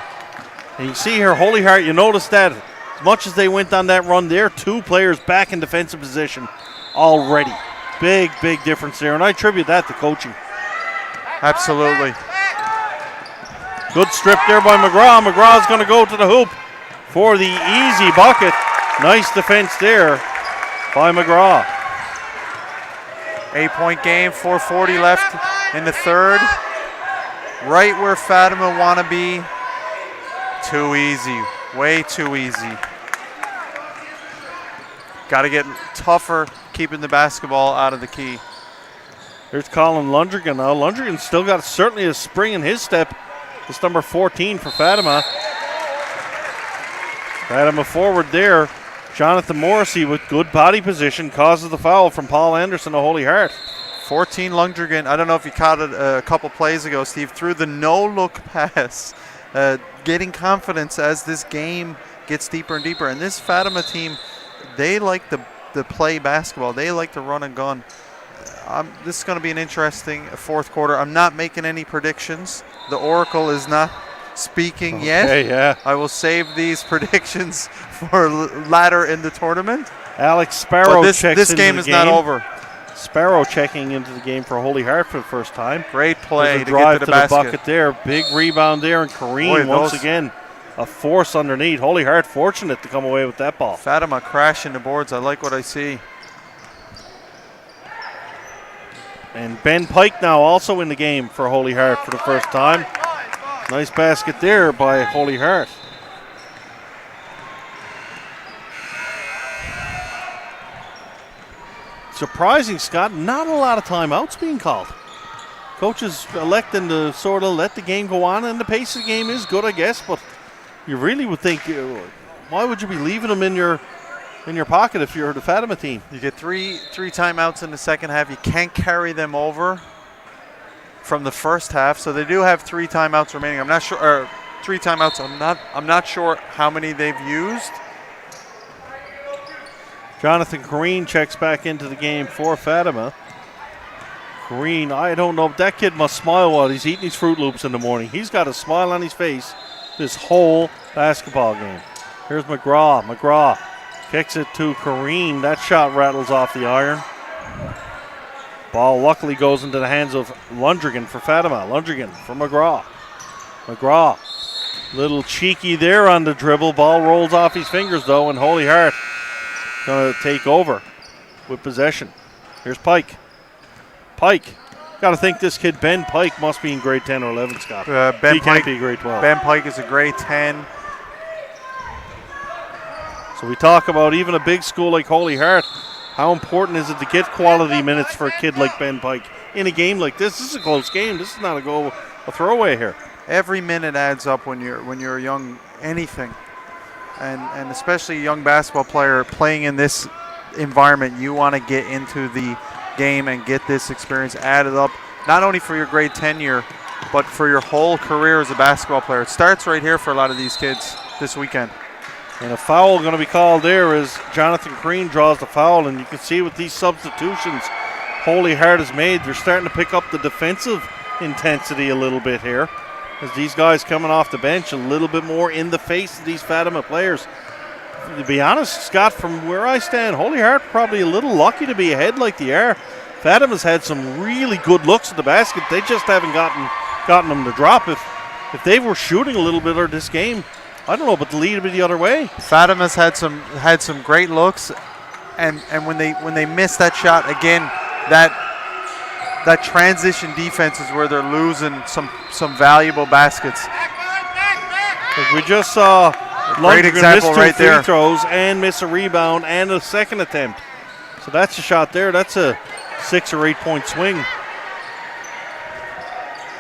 And you see here, Holy Heart, you notice that as much as they went on that run there, 2 players back in defensive position already. Big difference there, and I attribute that to coaching. Absolutely. Good strip there by McGraw. McGraw's going to go to the hoop for the easy bucket. Nice defense there by McGraw. 8-point game, 4:40 left in the third. Right where Fatima want to be. Too easy, way too easy. Got to get tougher keeping the basketball out of the key. Here's Colin Lundrigan now. Lundrigan's still got certainly a spring in his step. It's number 14 for Fatima. Fatima forward there. Jonathan Morrissey with good body position causes the foul from Paul Anderson to Holy Heart. 14 Lundrigan. I don't know if you caught it a couple plays ago, Steve, threw the no-look pass, getting confidence as this game gets deeper and deeper. And this Fatima team, they like to play basketball. They like to run and gun. This is going to be an interesting fourth quarter. I'm not making any predictions. The Oracle is not speaking yet. Yeah. I will save these predictions for later in the tournament. Alex Sparrow checks into the game. This game is not over. Sparrow checking into the game for Holy Heart for the first time. Great play to drive get to the the basket. bucket there. Big rebound there, and Kareem once again a force underneath. Holy Heart fortunate to come away with that ball. Fatima crashing the boards. I like what I see. And Ben Pike now also in the game for Holy Heart for the first time. Nice basket there by Holy Heart. Surprising, Scott, not a lot of timeouts being called. Coaches electing to sort of let the game go on, and the pace of the game is good, I guess, but you really would think, why would you be leaving them in your pocket if you're the Fatima team? You get three timeouts in the second half. You can't carry them over from the first half, so they do have 3 timeouts remaining. I'm not sure, or 3 timeouts. I'm not sure how many they've used. Jonathan Green checks back into the game for Fatima. Green, I don't know, that kid must smile while he's eating his Fruit Loops in the morning. He's got a smile on his face this whole basketball game. Here's McGraw. McGraw kicks it to Kareem. That shot rattles off the iron. Ball luckily goes into the hands of Lundrigan for Fatima. Lundrigan for McGraw. McGraw, little cheeky there on the dribble. Ball rolls off his fingers though, and Holy Heart going to take over with possession. Here's Pike. Pike. Got to think this kid, Ben Pike, must be in grade 10 or 11, Scott. He can't be grade 12. Ben Pike is a grade 10. So we talk about even a big school like Holy Heart. How important is it to get quality minutes for a kid like Ben Pike in a game like this? This is a close game. This is not a throwaway here. Every minute adds up when you're a young anything, and especially a young basketball player playing in this environment. You want to get into the game and get this experience added up, not only for your grade 10 year, but for your whole career as a basketball player. It starts right here for a lot of these kids this weekend. And a foul going to be called there as Jonathan Crean draws the foul. And you can see with these substitutions Holy Heart has made, they're starting to pick up the defensive intensity a little bit here. As these guys coming off the bench a little bit more in the face of these Fatima players. To be honest, Scott, from where I stand, Holy Heart probably a little lucky to be ahead like they are. Fatima's had some really good looks at the basket. They just haven't gotten them to drop. If they were shooting a little bit of this game, I don't know, but the lead would be the other way. Fatima's had some great looks, and when they miss that shot again, that transition defense is where they're losing some valuable baskets. Like we just saw great example miss two right free there. throws and miss a rebound and a second attempt. So that's a shot there. That's a 6 or 8 point swing.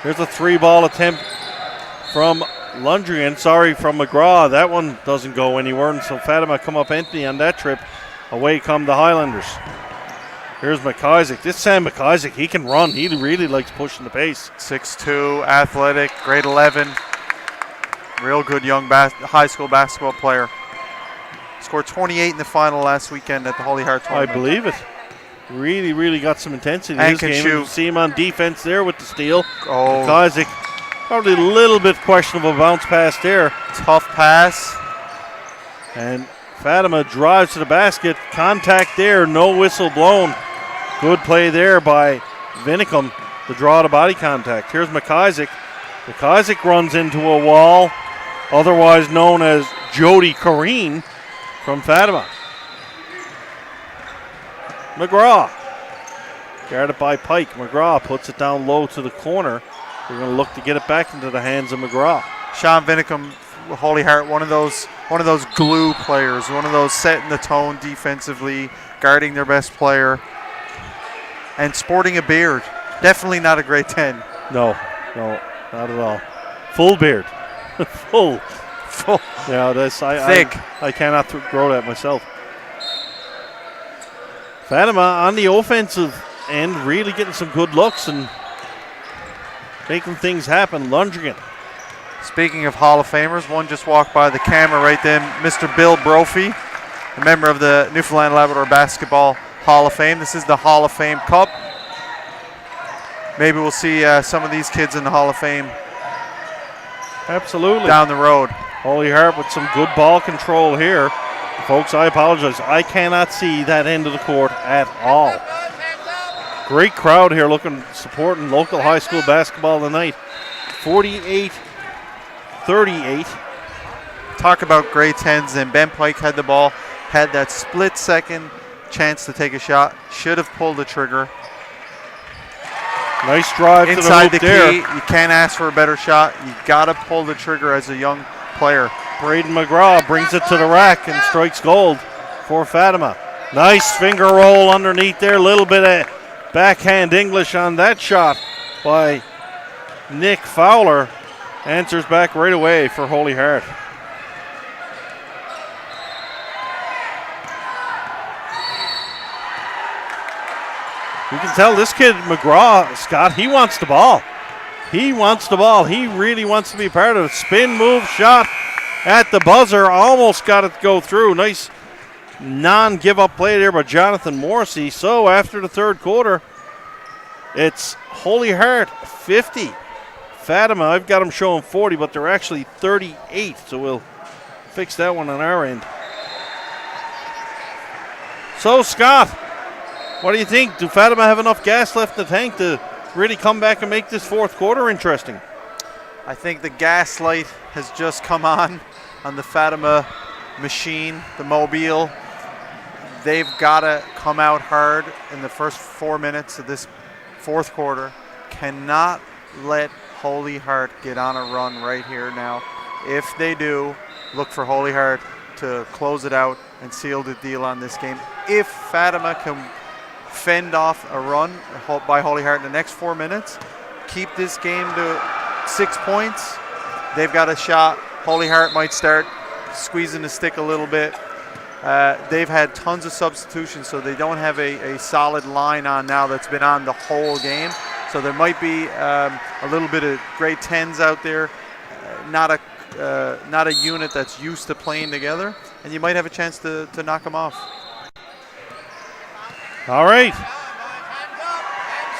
Here's a 3-ball attempt from Lundgren, from McGraw. That one doesn't go anywhere, and so Fatima come up empty on that trip. Away come the Highlanders. Here's McIsaac. This Sam McIsaac, he can run. He really likes pushing the pace. 6'2", athletic, grade 11. Real good young high school basketball player. Scored 28 in the final last weekend at the Holy Heart tournament. I believe it. Really, really got some intensity in And his can game. shoot. You see him on defense there with the steal. Oh, McIsaac, probably a little bit questionable bounce pass there. tough pass. And Fatima drives to the basket. Contact there, no whistle blown. Good play there by Vinicum to draw the body contact. Here's McIsaac. McIsaac runs into a wall, otherwise known as Jody Corrine from Fatima. McGraw, guarded by Pike. McGraw puts it down low to the corner. They're going to look to get it back into the hands of McGraw. Sean Vinicum, Holy Heart, one of those glue players, one of those setting the tone defensively, guarding their best player, and sporting a beard. Definitely not a grade 10. No, not at all. Full beard. Full. Yeah, Thick. I cannot grow that myself. Fatima on the offensive end, really getting some good looks and making things happen. Lundgren. Speaking of Hall of Famers, one just walked by the camera right then. Mr. Bill Brophy, a member of the Newfoundland Labrador Basketball Hall of Fame. This is the Hall of Fame Cup. Maybe we'll see some of these kids in the Hall of Fame Absolutely. down the road. Holy Heart with some good ball control here. Folks, I apologize. I cannot see that end of the court at all. Great crowd here supporting local high school basketball tonight. 48-38. Talk about grade 10s, and Ben Pike had the ball, had that split second chance to take a shot, should have pulled the trigger. Nice drive Inside to the the hoop there. key, you can't ask for a better shot. You got to pull the trigger as a young player. Braden McGraw brings it to the rack and strikes gold for Fatima. Nice finger roll underneath there. A little bit of backhand English on that shot by Nick Fowler. Answers back right away for Holy Heart. You can tell this kid, McGraw, Scott, he wants the ball. He wants the ball. He really wants to be part of it. Spin move shot at the buzzer. Almost got it to go through. Nice non-give-up play there by Jonathan Morrissey. So after the third quarter, it's Holy Heart 50. Fatima, I've got them showing 40, but they're actually 38. So we'll fix that one on our end. So, Scott, what do you think? Do Fatima have enough gas left in the tank to really come back and make this fourth quarter interesting? I think the gas light has just come on the Fatima machine, the Mobile. They've got to come out hard in the first 4 minutes of this fourth quarter. Cannot let Holy Heart get on a run right here now. If they do, look for Holy Heart to close it out and seal the deal on this game. If Fatima can fend off a run by Holy Heart in the next 4 minutes, keep this game to 6 points, they've got a shot. Holy Heart might start squeezing the stick a little bit. They've had tons of substitutions, so they don't have a solid line on now that's been on the whole game. So there might be a little bit of grade 10s out there, not a unit that's used to playing together. and you might have a chance to knock them off. All right.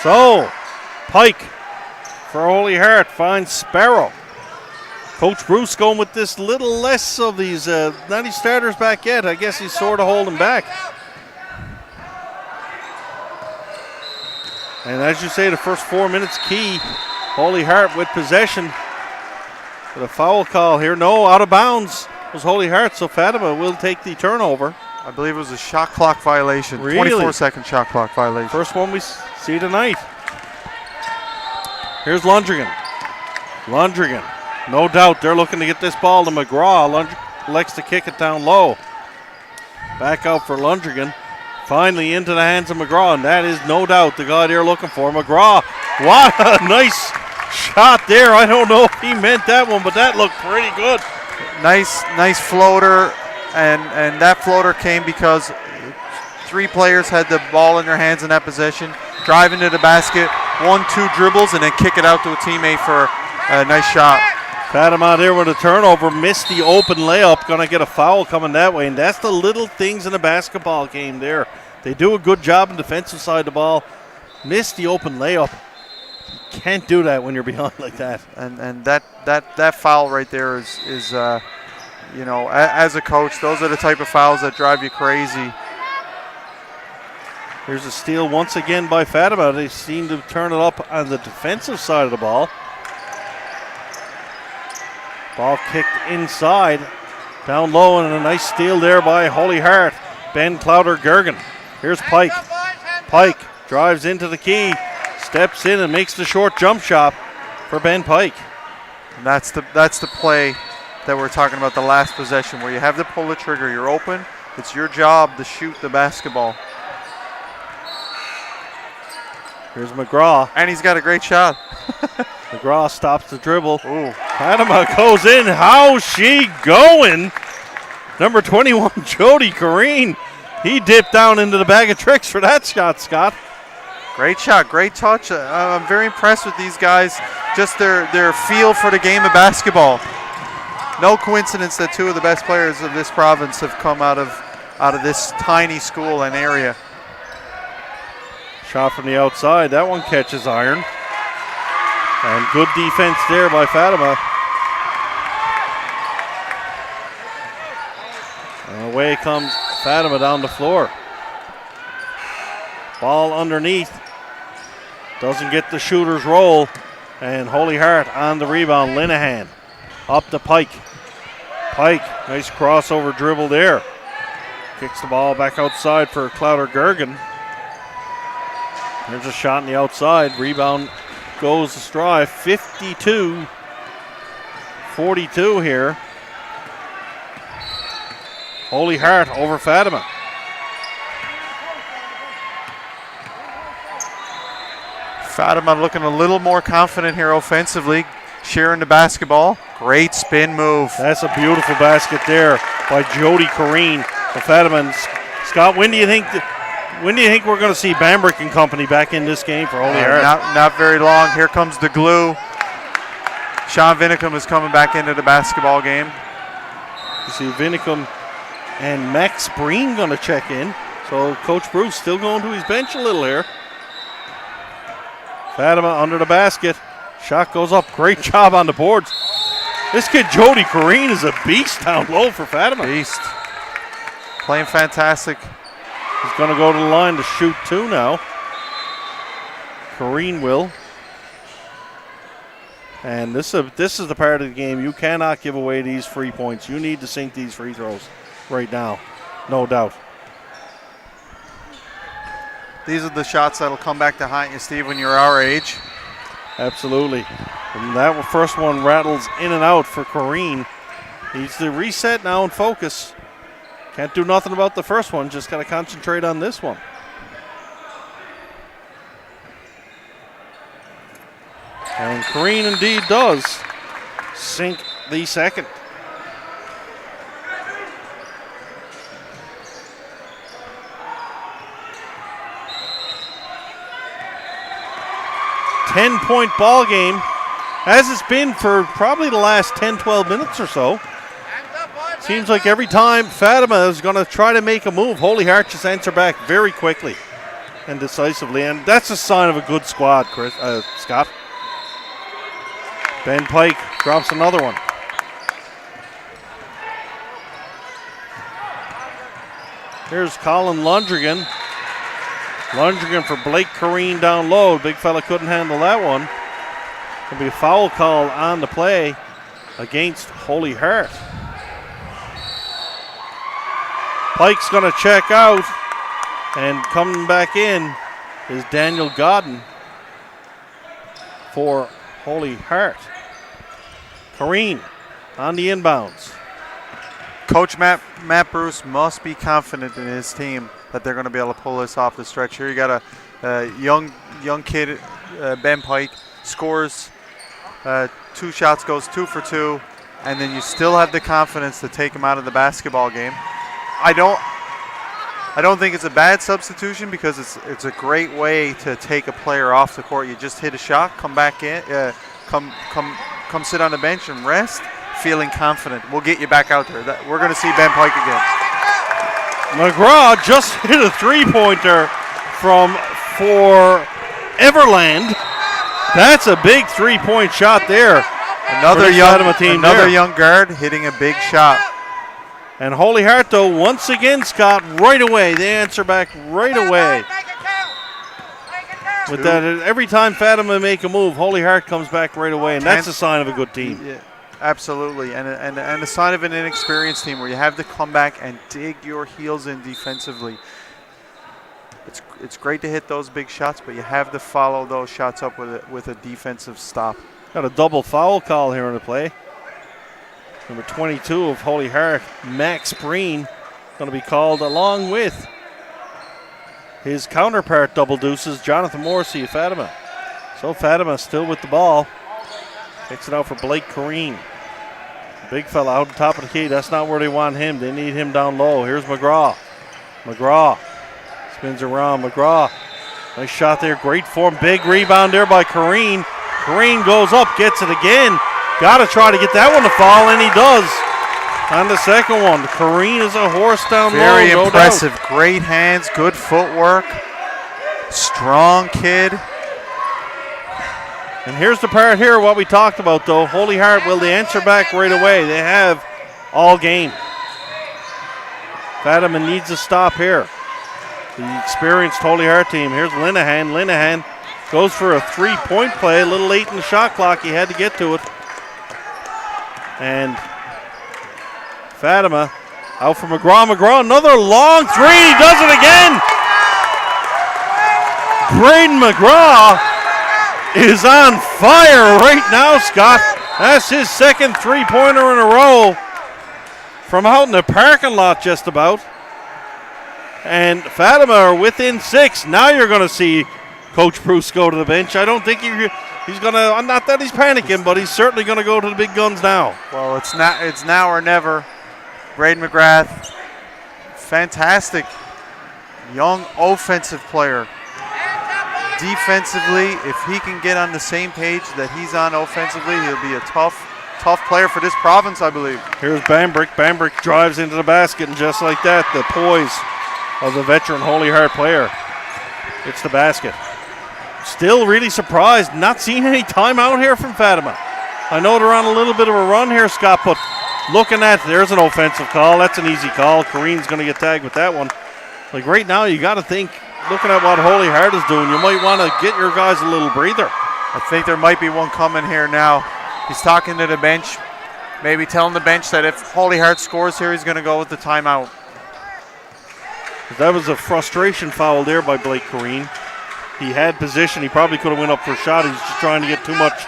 So, Pike for Holy Heart finds Sparrow. Coach Bruce going with this little less of these, not his starters back yet. I guess he's sort of holding back. And as you say, the first 4 minutes key. Holy Heart with possession. With a foul call here. No, out of bounds was Holy Heart, so Fatima will take the turnover. I believe it was a shot clock violation. Really? 24-second shot clock violation. First one we see tonight. Here's Lundrigan. Lundrigan. No doubt they're looking to get this ball to McGraw. Likes to kick it down low. Back out for Lundrigan. Finally into the hands of McGraw, and that is no doubt the guy they're looking for. McGraw, what a nice shot there. I don't know if he meant that one, but that looked pretty good. Nice floater, and that floater came because 3 players had the ball in their hands in that possession, drive into the basket, 1-2 dribbles, and then kick it out to a teammate for a nice shot. Fatima there with a turnover, missed the open layup, going to get a foul coming that way, and that's the little things in a basketball game there. They do a good job on the defensive side of the ball, missed the open layup. Can't do that when you're behind like that. And that foul right there is you know, as a coach, those are the type of fouls that drive you crazy. Here's a steal once again by Fatima. They seem to turn it up on the defensive side of the ball. Ball kicked inside, down low, and a nice steal there by Holy Heart. Ben Clowder-Gergen. Here's Pike. Pike drives into the key, steps in and makes the short jump shot for Ben Pike. And that's the play that we're talking about, the last possession, where you have to pull the trigger. You're open. It's your job to shoot the basketball. Here's McGraw. And he's got a great shot. McGraw stops the dribble. Ooh. Fatima goes in. How's she going? Number 21, Jody Corrine. He dipped down into the bag of tricks for that shot, Scott. Great shot, great touch. I'm very impressed with these guys. Just their feel for the game of basketball. No coincidence that 2 of the best players of this province have come out of this tiny school and area. Shot from the outside. That one catches iron. And good defense there by Fatima. And away comes Fatima down the floor. Ball underneath. Doesn't get the shooter's roll. And Holy Heart on the rebound. Linehan up to Pike. Pike, nice crossover dribble there. Kicks the ball back outside for Clowder-Gergen. There's a shot on the outside. Rebound goes to Stry. 52-42 here. Holy Heart over Fatima. Fatima looking a little more confident here offensively, sharing the basketball. Great spin move. That's a beautiful basket there by Jody Corrine for Fatima. And Scott, when do you think we're going to see Bambrick and company back in this game for Holy Heart? Not very long. Here comes the glue. Sean Vinicum is coming back into the basketball game. You see Vinicum and Max Breen going to check in. So Coach Bruce still going to his bench a little here. Fatima under the basket. Shot goes up. Great job on the boards. This kid Jody Corrine is a beast down low for Fatima. Beast. Playing fantastic. He's going to go to the line to shoot 2 now. Corrine will. And this is the part of the game you cannot give away these free points. You need to sink these free throws right now, no doubt. These are the shots that'll come back to haunt you, Steve, when you're our age. Absolutely. And that first one rattles in and out for Corrine. Needs to reset now and focus. Can't do nothing about the first one, just got to concentrate on this one. And Corrine indeed does sink the second. Ten-point ball game, as it's been for probably the last 10, 12 minutes or so. Seems like every time Fatima is going to try to make a move, Holy Heart just answer back very quickly and decisively. And that's a sign of a good squad, Scott. Ben Pike drops another one. Here's Colin Lundrigan. Lundrigan for Blake Corrine down low. Big fella couldn't handle that one. There'll be a foul call on the play against Holy Heart. Pike's going to check out, and coming back in is Daniel Godden for Holy Heart. Corrine on the inbounds. Coach Matt Bruce must be confident in his team that they're going to be able to pull this off the stretch here. You got a young kid, Ben Pike, scores 2 shots, goes 2 for 2, and then you still have the confidence to take him out of the basketball game. I don't think it's a bad substitution because it's a great way to take a player off the court. You just hit a shot, come back in, come sit on the bench and rest, feeling confident. We'll get you back out there. We're going to see Ben Pike again. McGraw just hit a three-pointer for Everland. That's a big three-point shot there. Another young guard hitting a big shot. And Holy Heart, though, once again, Scott, right away. They answer back right away. With that, every time Fatima make a move, Holy Heart comes back right away, and that's a sign of a good team. Yeah, absolutely, and a sign of an inexperienced team where you have to come back and dig your heels in defensively. It's great to hit those big shots, but you have to follow those shots up with a defensive stop. Got a double foul call here in the play. Number 22 of Holy Heart, Max Breen, going to be called along with his counterpart double deuces, Jonathan Morrissey of Fatima. So Fatima still with the ball. Takes it out for Blake Corrine. Big fella out on top of the key. That's not where they want him. They need him down low. Here's McGraw. McGraw spins around. McGraw, nice shot there. Great form. Big rebound there by Corrine. Corrine goes up, gets it again. Got to try to get that one to fall, and he does. On the second one, Corrine is a horse down low. Very impressive. Great hands, good footwork. Strong kid. And here's the part here, what we talked about, though. Holy Heart, will they answer back right away? They have all game. Fatima needs a stop here. The experienced Holy Heart team. Here's Linehan. Linehan goes for a three-point play. A little late in the shot clock. He had to get to it. And Fatima out for McGraw. McGraw, another long three. He does it again. Braden McGraw is on fire right now, Scott. That's his second three-pointer in a row from out in the parking lot just about. And Fatima are within 6. Now you're going to see Coach Bruce go to the bench. I don't think he's going to, not that he's panicking, but he's certainly going to go to the big guns now. Well, it's now or never. Braden McGrath, fantastic young offensive player. Defensively, if he can get on the same page that he's on offensively, he'll be a tough player for this province, I believe. Here's Bambrick. Bambrick drives into the basket, and just like that, the poise of the veteran Holy Heart player. It's the basket. Still really surprised, not seeing any timeout here from Fatima. I know they're on a little bit of a run here, Scott, but looking at, there's an offensive call. That's an easy call. Kareem's going to get tagged with that one. Like right now, you got to think, looking at what Holy Heart is doing, you might want to get your guys a little breather. I think there might be one coming here now. He's talking to the bench, maybe telling the bench that if Holy Heart scores here, he's going to go with the timeout. That was a frustration foul there by Blake Corrine. He had position. He probably could have went up for a shot. He's just trying to get too much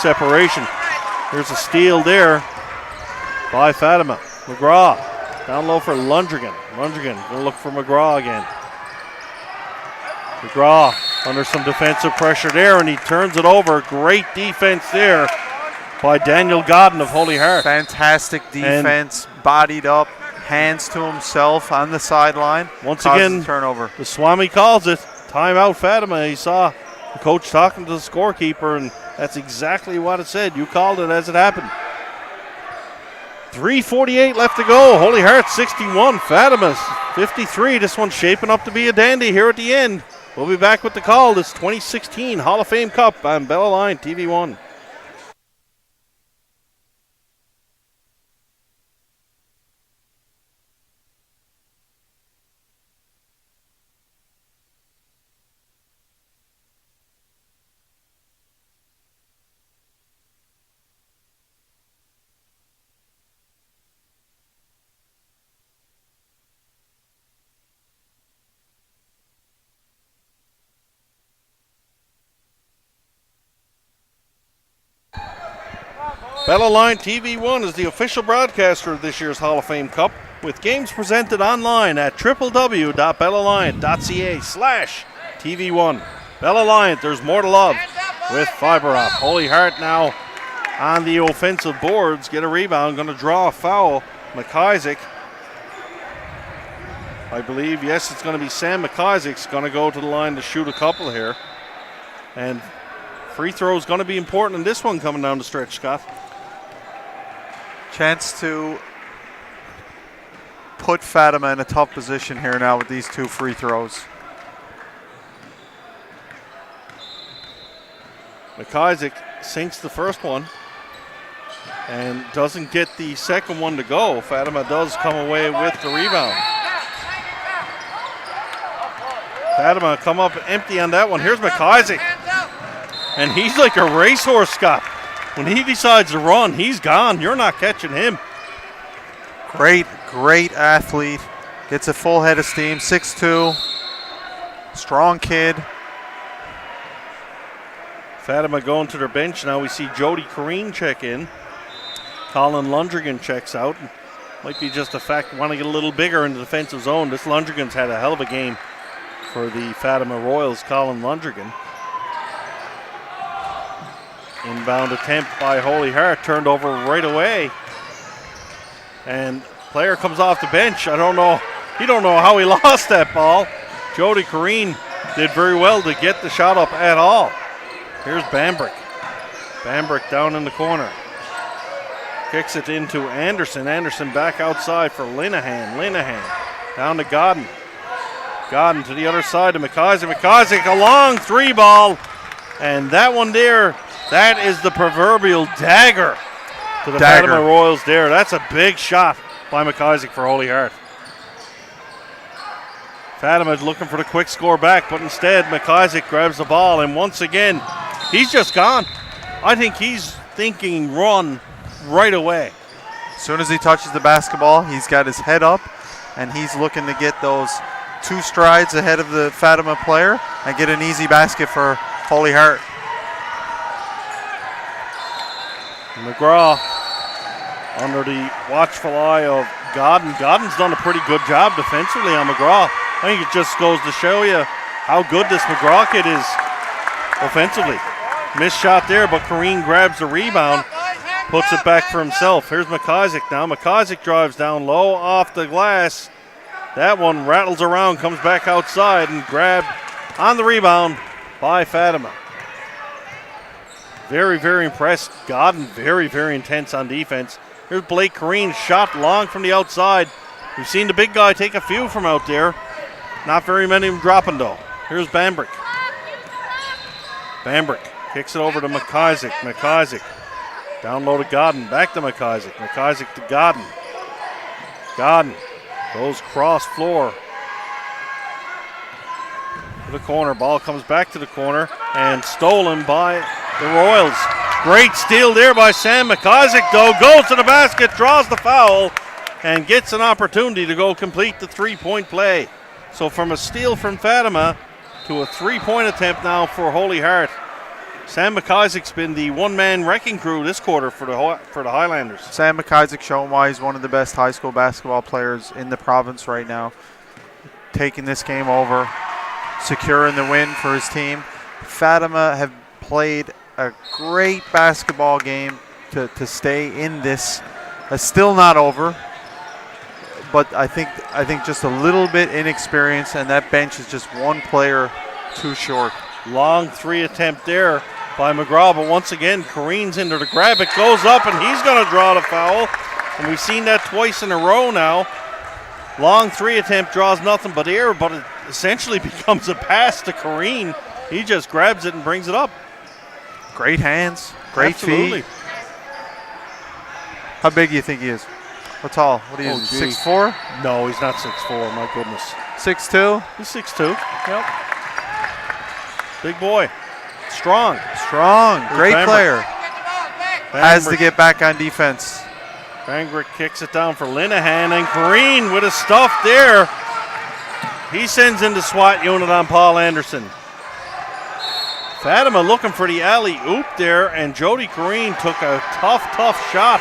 separation. There's a steal there by Fatima. McGraw down low for Lundrigan. Lundrigan going to look for McGraw again. McGraw under some defensive pressure there, and he turns it over. Great defense there by Daniel Godden of Holy Heart. Fantastic defense, bodied up, hands to himself on the sideline. Once again, turnover. The Swami calls it. Timeout Fatima. He saw the coach talking to the scorekeeper, and that's exactly what it said. You called it as it happened. 3:48 left to go. Holy Heart 61, Fatima's 53. This one's shaping up to be a dandy here at the end. We'll be back with the call. This 2016 Hall of Fame Cup on Bella Line TV1. Bella Line TV1 is the official broadcaster of this year's Hall of Fame Cup, with games presented online at www.bellaliant.ca/TV1. Bella Liant, there's more to love with Fiber Up. Holy Heart now on the offensive boards, get a rebound, going to draw a foul. McIsaac, I believe, yes, it's going to be Sam McIsaac's going to go to the line to shoot a couple here. And free throw is going to be important in this one coming down the stretch, Scott. Chance to put Fatima in a tough position here now with these two free throws. McIsaac sinks the first one and doesn't get the second one to go. Fatima does come away with the rebound. Fatima come up empty on that one. Here's McIsaac. And he's like a racehorse, Scott. When he decides to run, he's gone. You're not catching him. Great athlete. Gets a full head of steam. 6'2". Strong kid. Fatima going to their bench. Now we see Jody Corrine check in. Colin Lundrigan checks out. Might be just a fact want to get a little bigger in the defensive zone. This Lundrigan's had a hell of a game for the Fatima Royals. Colin Lundrigan. Inbound attempt by Holy Heart, turned over right away. And player comes off the bench. I don't know. He don't know how he lost that ball. Jody Corrine did very well to get the shot up at all. Here's Bambrick. Bambrick down in the corner. Kicks it into Anderson. Anderson back outside for Linehan. Linehan down to Godden. Godden to the other side to McIsaac. McIsaac, a long three ball. And that one there, that is the proverbial dagger to the Fatima Royals there. That's a big shot by McIsaac for Holy Heart. Fatima's looking for the quick score back, but instead McIsaac grabs the ball, and once again, he's just gone. I think he's thinking run right away. As soon as he touches the basketball, he's got his head up, and he's looking to get those two strides ahead of the Fatima player and get an easy basket for Holy Heart. McGraw under the watchful eye of Godden. Godden's done a pretty good job defensively on McGraw. I think it just goes to show you how good this McGraw kid is offensively. Missed shot there, but Corrine grabs the rebound, puts it back for himself. Here's McIsaac now. McIsaac drives down low off the glass. That one rattles around, comes back outside, and grabbed on the rebound by Fatima. Very, very impressed. Godden very, very intense on defense. Here's Blake Corrine, shot long from the outside. We've seen the big guy take a few from out there. Not very many of them dropping though. Here's Bambrick. Bambrick kicks it over to McIsaac. McIsaac down low to Godden. Back to McIsaac. McIsaac to Godden. Godden goes cross floor to the corner. Ball comes back to the corner and stolen by the Royals. Great steal there by Sam McIsaac, though. Goes to the basket, draws the foul, and gets an opportunity to go complete the three-point play. So from a steal from Fatima to a three-point attempt now for Holy Heart. Sam McIsaac's been the one-man wrecking crew this quarter for the Highlanders. Sam McIsaac showing why he's one of the best high school basketball players in the province right now. Taking this game over, securing the win for his team. Fatima have played a great basketball game to stay in this. It's still not over, but I think just a little bit inexperienced, and that bench is just one player too short. Long three attempt there by McGraw, but once again, Corrine's in there to grab it, goes up, and he's going to draw the foul. And we've seen that twice in a row now. Long 3 attempt draws nothing but air, but it essentially becomes a pass to Kareem. He just grabs it and brings it up. Great hands, great Absolutely. feet. How big do you think he is? How tall? What do you use? 6'4"? No, he's not 6'4", my goodness. 6'2"? He's 6'2", yep. Big boy. Strong. Strong. Great Bambrick. player. Has to get back on defense. Bambrick kicks it down for Linehan, and Green with a stuff there. He sends in the SWAT unit on Paul Anderson. Fatima looking for the alley-oop there, and Jody Green took a tough shot.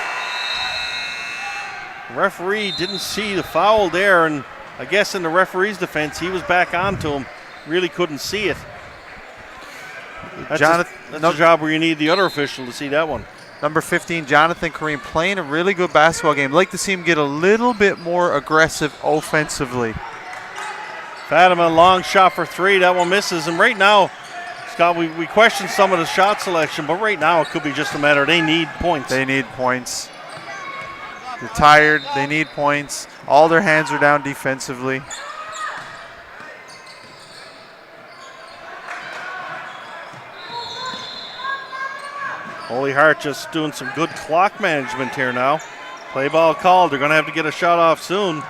The referee didn't see the foul there, and I guess in the referee's defense, he was back onto him. Really couldn't see it. That's a job where you need the other official to see that one. Number 15, Jonathan Kareem, playing a really good basketball game. Like to see him get a little bit more aggressive offensively. Fatima, long shot for 3. That one misses. And right now, Scott, we questioned some of the shot selection, but right now it could be just a matter they need points. They need points. They're tired. They need points. All their hands are down defensively. HolyHeart just doing some good clock management here now. Play ball called. They're going to have to get a shot off soon.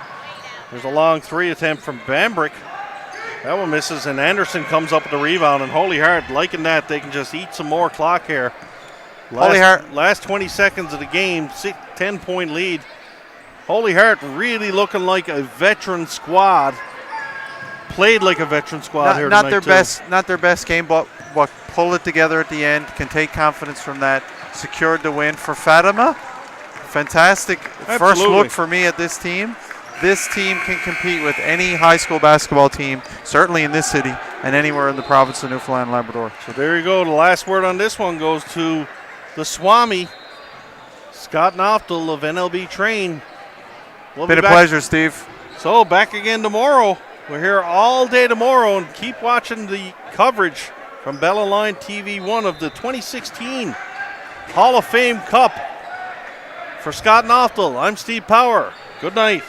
There's a long 3 attempt from Bambrick. That one misses, and Anderson comes up with the rebound, and HolyHeart liking that. They can just eat some more clock here. Last 20 seconds of the game, 10-point lead. HolyHeart really looking like a veteran squad. Played like a veteran squad here tonight. Not their best game, but pull it together at the end. Can take confidence from that. Secured the win for Fatima. Fantastic first look for me at this team. This team can compete with any high school basketball team, certainly in this city and anywhere in the province of Newfoundland and Labrador. So there you go. The last word on this one goes to the Swami, Scott Noftel of NLB Train. Been a pleasure, Steve. So back again tomorrow. We're here all day tomorrow, and keep watching the coverage from Bella Line TV 1 of the 2016 Hall of Fame Cup. For Scott Noftel, I'm Steve Power. Good night.